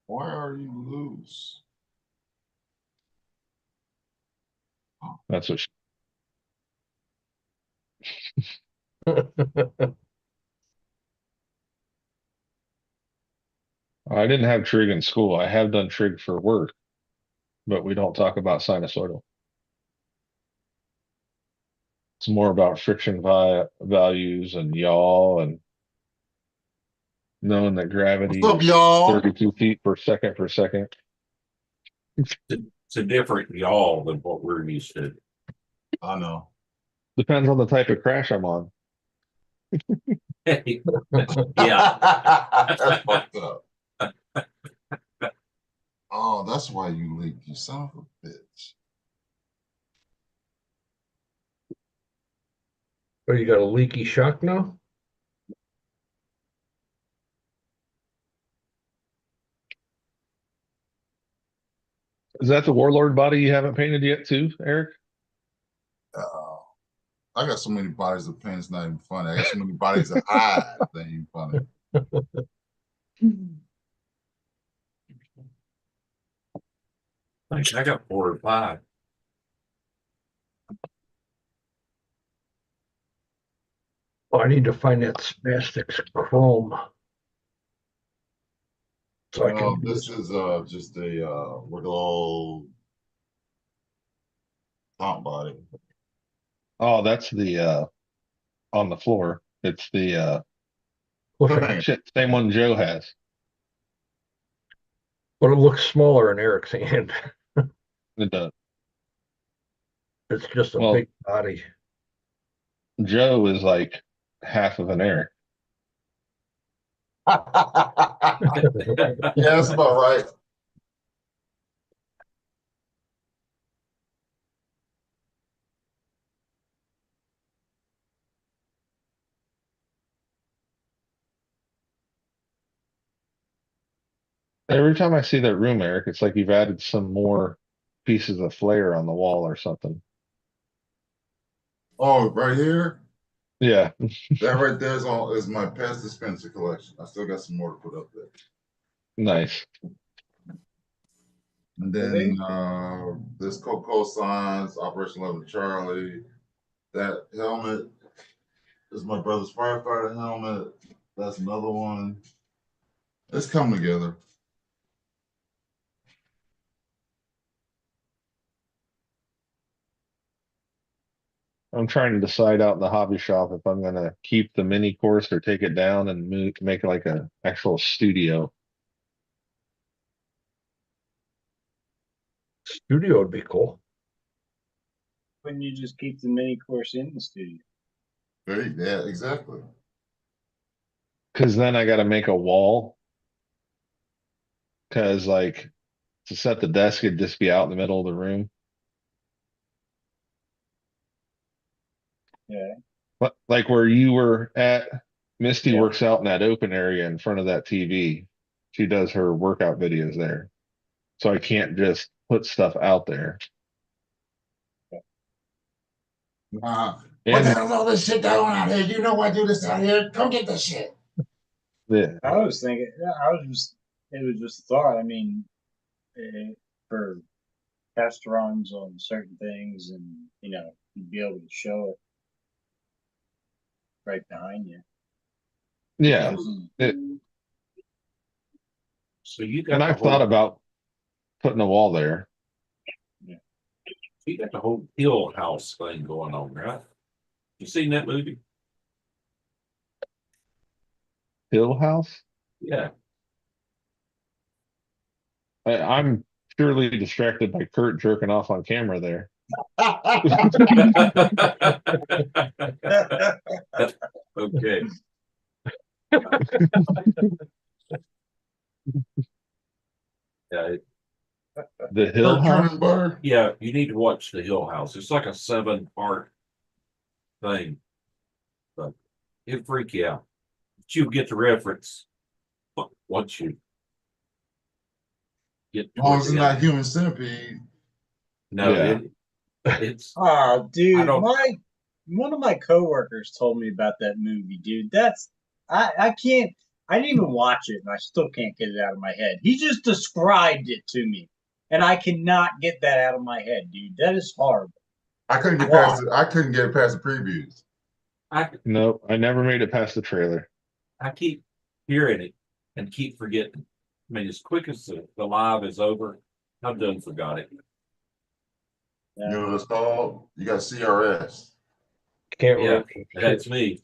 Why are you loose? That's what I didn't have trig in school. I have done trig for work, but we don't talk about sinusoidal. It's more about friction values and yaw and knowing that gravity What's up, is y'all? 32 feet per second. It's a different yaw than what we're used to. I know. Depends on the type of crash I'm on. Yeah. That's fucked up. Oh, that's why you leaked, you son of a bitch. Oh, you got a leaky shock now? Is that the Warlord body you haven't painted yet too, Eric? I got so many bodies to paint, it's not even funny. I got so many bodies to hide, that ain't funny. I got 4 or 5. Oh, I need to find that Spastics Chrome. So I can. This is just a regular old top body. Oh, that's the on the floor. It's the shit, same one Joe has. But it looks smaller in Eric's hand. It does. It's just a big body. Joe is like half of an Eric. Yeah, that's about right. Every time I see that room, Eric, it's like you've added some more pieces of flair on the wall or something. Oh, right here? Yeah. That right there is my past dispenser collection. I still got some more to put up there. Nice. And then this Coco Signs, Operation 11 Charlie. That helmet is my brother's firefighter helmet. That's another one. Let's come together. I'm trying to decide out in the hobby shop if I'm gonna keep the mini course or take it down and make it like a actual studio. Studio would be cool. Wouldn't you just keep the mini course in the studio? Yeah, exactly. Cause then I gotta make a wall. Cause like to set the desk, it'd just be out in the middle of the room. Yeah. But like where you were at, Misty Yeah. works out in that open area in front of that TV. She does her workout videos there. So I can't just put stuff out there. What And the hell's all this shit going out here? You know I do this out here. Come get this shit. yeah, I was thinking, it was just a thought. I mean, for test runs on certain things and, you'd be able to show it right behind you. yeah. So you got And the I've thought whole, about putting a wall there. you got the whole Hill House thing going on, right? You seen that movie? Hill House? Yeah. I'm purely distracted by Kurt jerking off on camera there. Okay. Yeah, The Hill Kurt House? Cronenberg. yeah, you need to watch the Hill House. It's like a 7-part thing. But it'll freak you out. But you'll get the reference once you get As long towards as it's the not end. Human Centipede. No, Yeah. it's Oh, dude, I don't- one of my coworkers told me about that movie, dude. I can't. I didn't even watch it, and I still can't get it out of my head. He just described it to me, and I cannot get that out of my head, dude. That is horrible. I couldn't get it past the previews. Nope, I never made it past the trailer. I keep hearing it and keep forgetting. I mean, as quick as the live is over, I've done forgot it. You know what it's called? You got CRS. Can't Yeah, remember. that's me.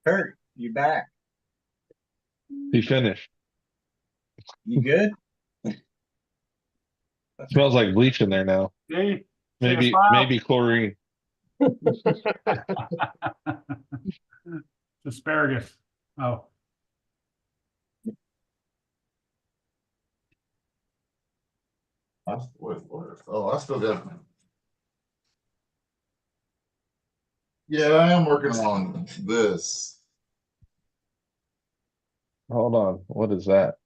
Kurt, you back? He finished. You good? Smells like bleach in there now. See? Maybe chlorine. Asparagus. Oh, Oh, I still got. Yeah, I am working on this. Hold on. What is that?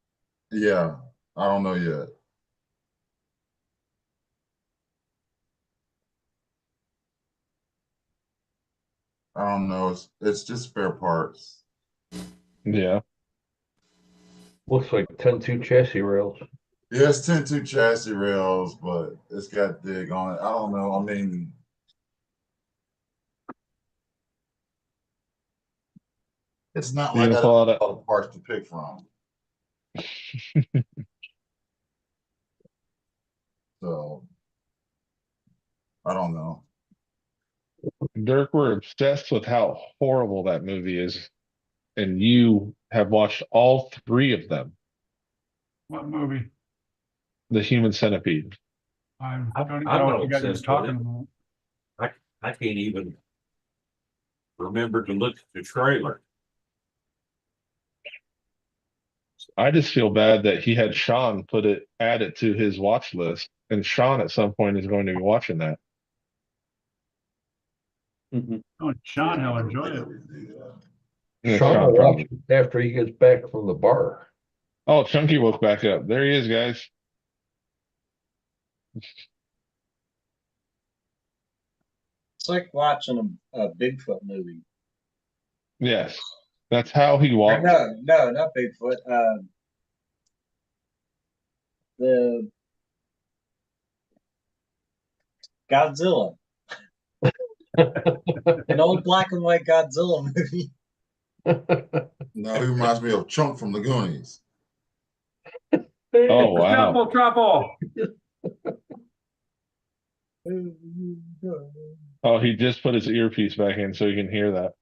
Yeah, I don't know yet. I don't know. It's just spare parts. Yeah. Looks like 10-2 chassis rails. Yeah, it's 10-2 chassis rails, but it's got dig on it. I don't know. I mean, it's not You like can I pull don't out have a lot of parts to pick from. So I don't know. Dirk, we're obsessed with how horrible that movie is. And you have watched all 3 of them. what movie? The Human Centipede. I I'm don't even not know what you guys are obsessed with talking it. about. I can't even remember to look at the trailer. I just feel bad that he had Sean add it to his watch list. And Sean at some point is going to be watching that. Oh, Sean, he'll enjoy it. Yeah, Sean will probably. watch it after he gets back from the bar. Oh, Chunky woke back up. There he is, guys. It's like watching a Bigfoot movie. Yes. That's how he Or walks. no, not Bigfoot. The Godzilla, an old black and white Godzilla movie. Now he reminds me of Chunk from the Goonies. Oh, wow. Truffle. Oh, he just put his earpiece back in so he can hear that.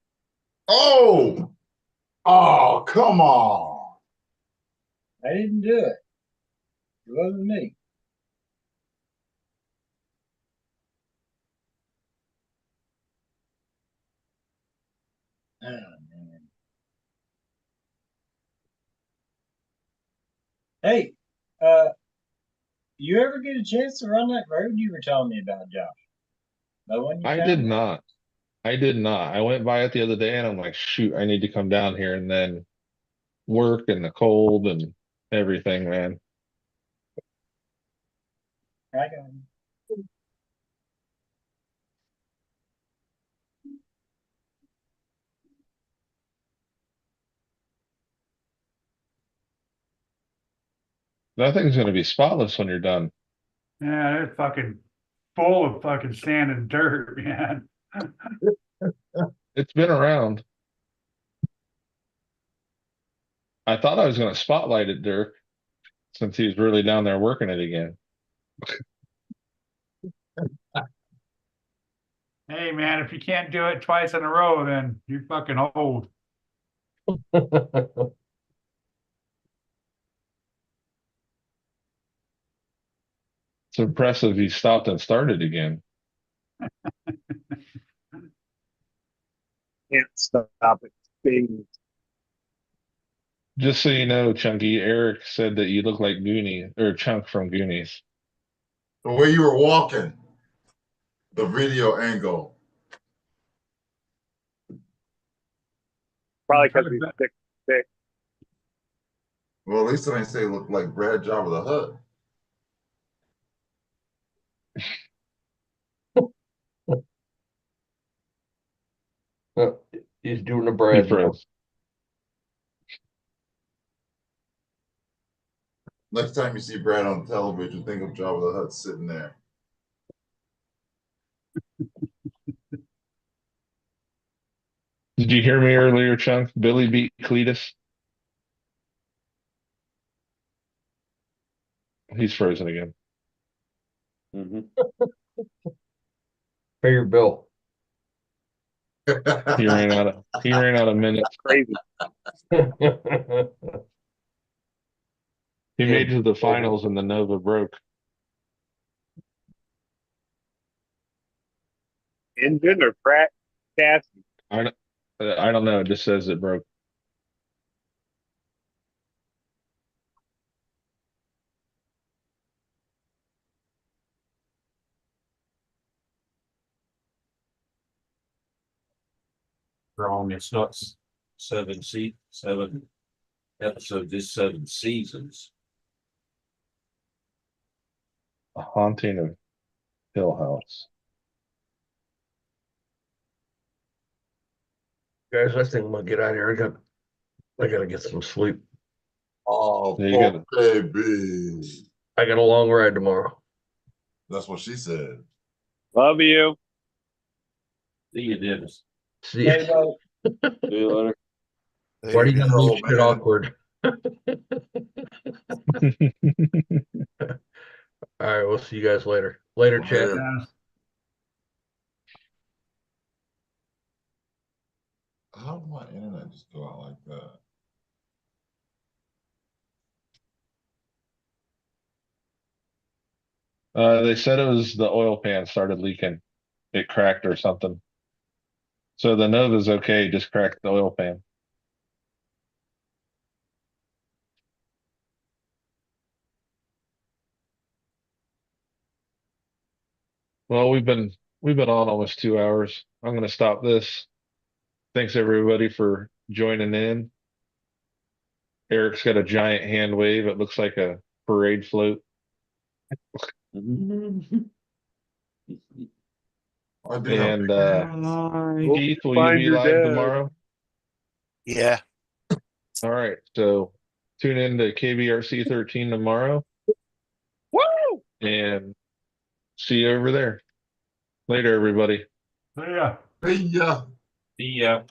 Oh! Oh, come on. I didn't do it. It wasn't me. Oh, man. Hey, you ever get a chance to run that road you were telling me about, Josh? The one you I found did there? not. I did not. I went by it the other day and I'm like, shoot, I need to come down here, and then work and the cold and everything, man. I got him. That thing's gonna be spotless when you're done. Yeah, they're fucking full of fucking sand and dirt, man. It's been around. I thought I was gonna spotlight it, Dirk, since he's really down there working it again. Hey, man, if you can't do it twice in a row, then you're fucking old. It's impressive he stopped and started again. Can't stop it. Being Just so you know, Chunky, Eric said that you look like Goonie or Chunk from Goonies. The way you were walking, the video angle. probably because he's thick. Well, at least I didn't say it looked like Brad Jabba the Hutt. He's doing a He Brad now. froze. Next time you see Brad on television, think of Jabba the Hutt sitting there. Did you hear me earlier, Chunk? Billy beat Cletus. He's frozen again. Pay your bill. He ran out of minutes. Crazy. He made it to the finals and the Nova broke. Engine or Pratt chassis? I don't know. It just says it broke. Wrong, it's not 7 episodes, it's 7 seasons. A Haunting of Hill House. Guys, I think I'm gonna get out of here. I gotta get some sleep. Oh, There you poor baby. I got a long ride tomorrow. That's what she said. Love you. See you, Dennis. See Hey, ya. buddy. See you later. Why do you gotta Yo, make shit man. awkward? All right, we'll see you guys later. Later, chat. Later. Yeah. How did my internet just go out like that? They said it was the oil pan started leaking. It cracked or something. So the Nova's okay, just cracked the oil pan. Well, we've been on almost 2 hours. I'm gonna stop this. Thanks everybody for joining in. Eric's got a giant hand wave. It looks like a parade float. I do have And Keith, will you Find be your live dad. tomorrow? Yeah. All right, so tune in to KBRC 13 tomorrow Woo! and see you over there. Later, everybody. Yeah. Hey, yeah. See ya.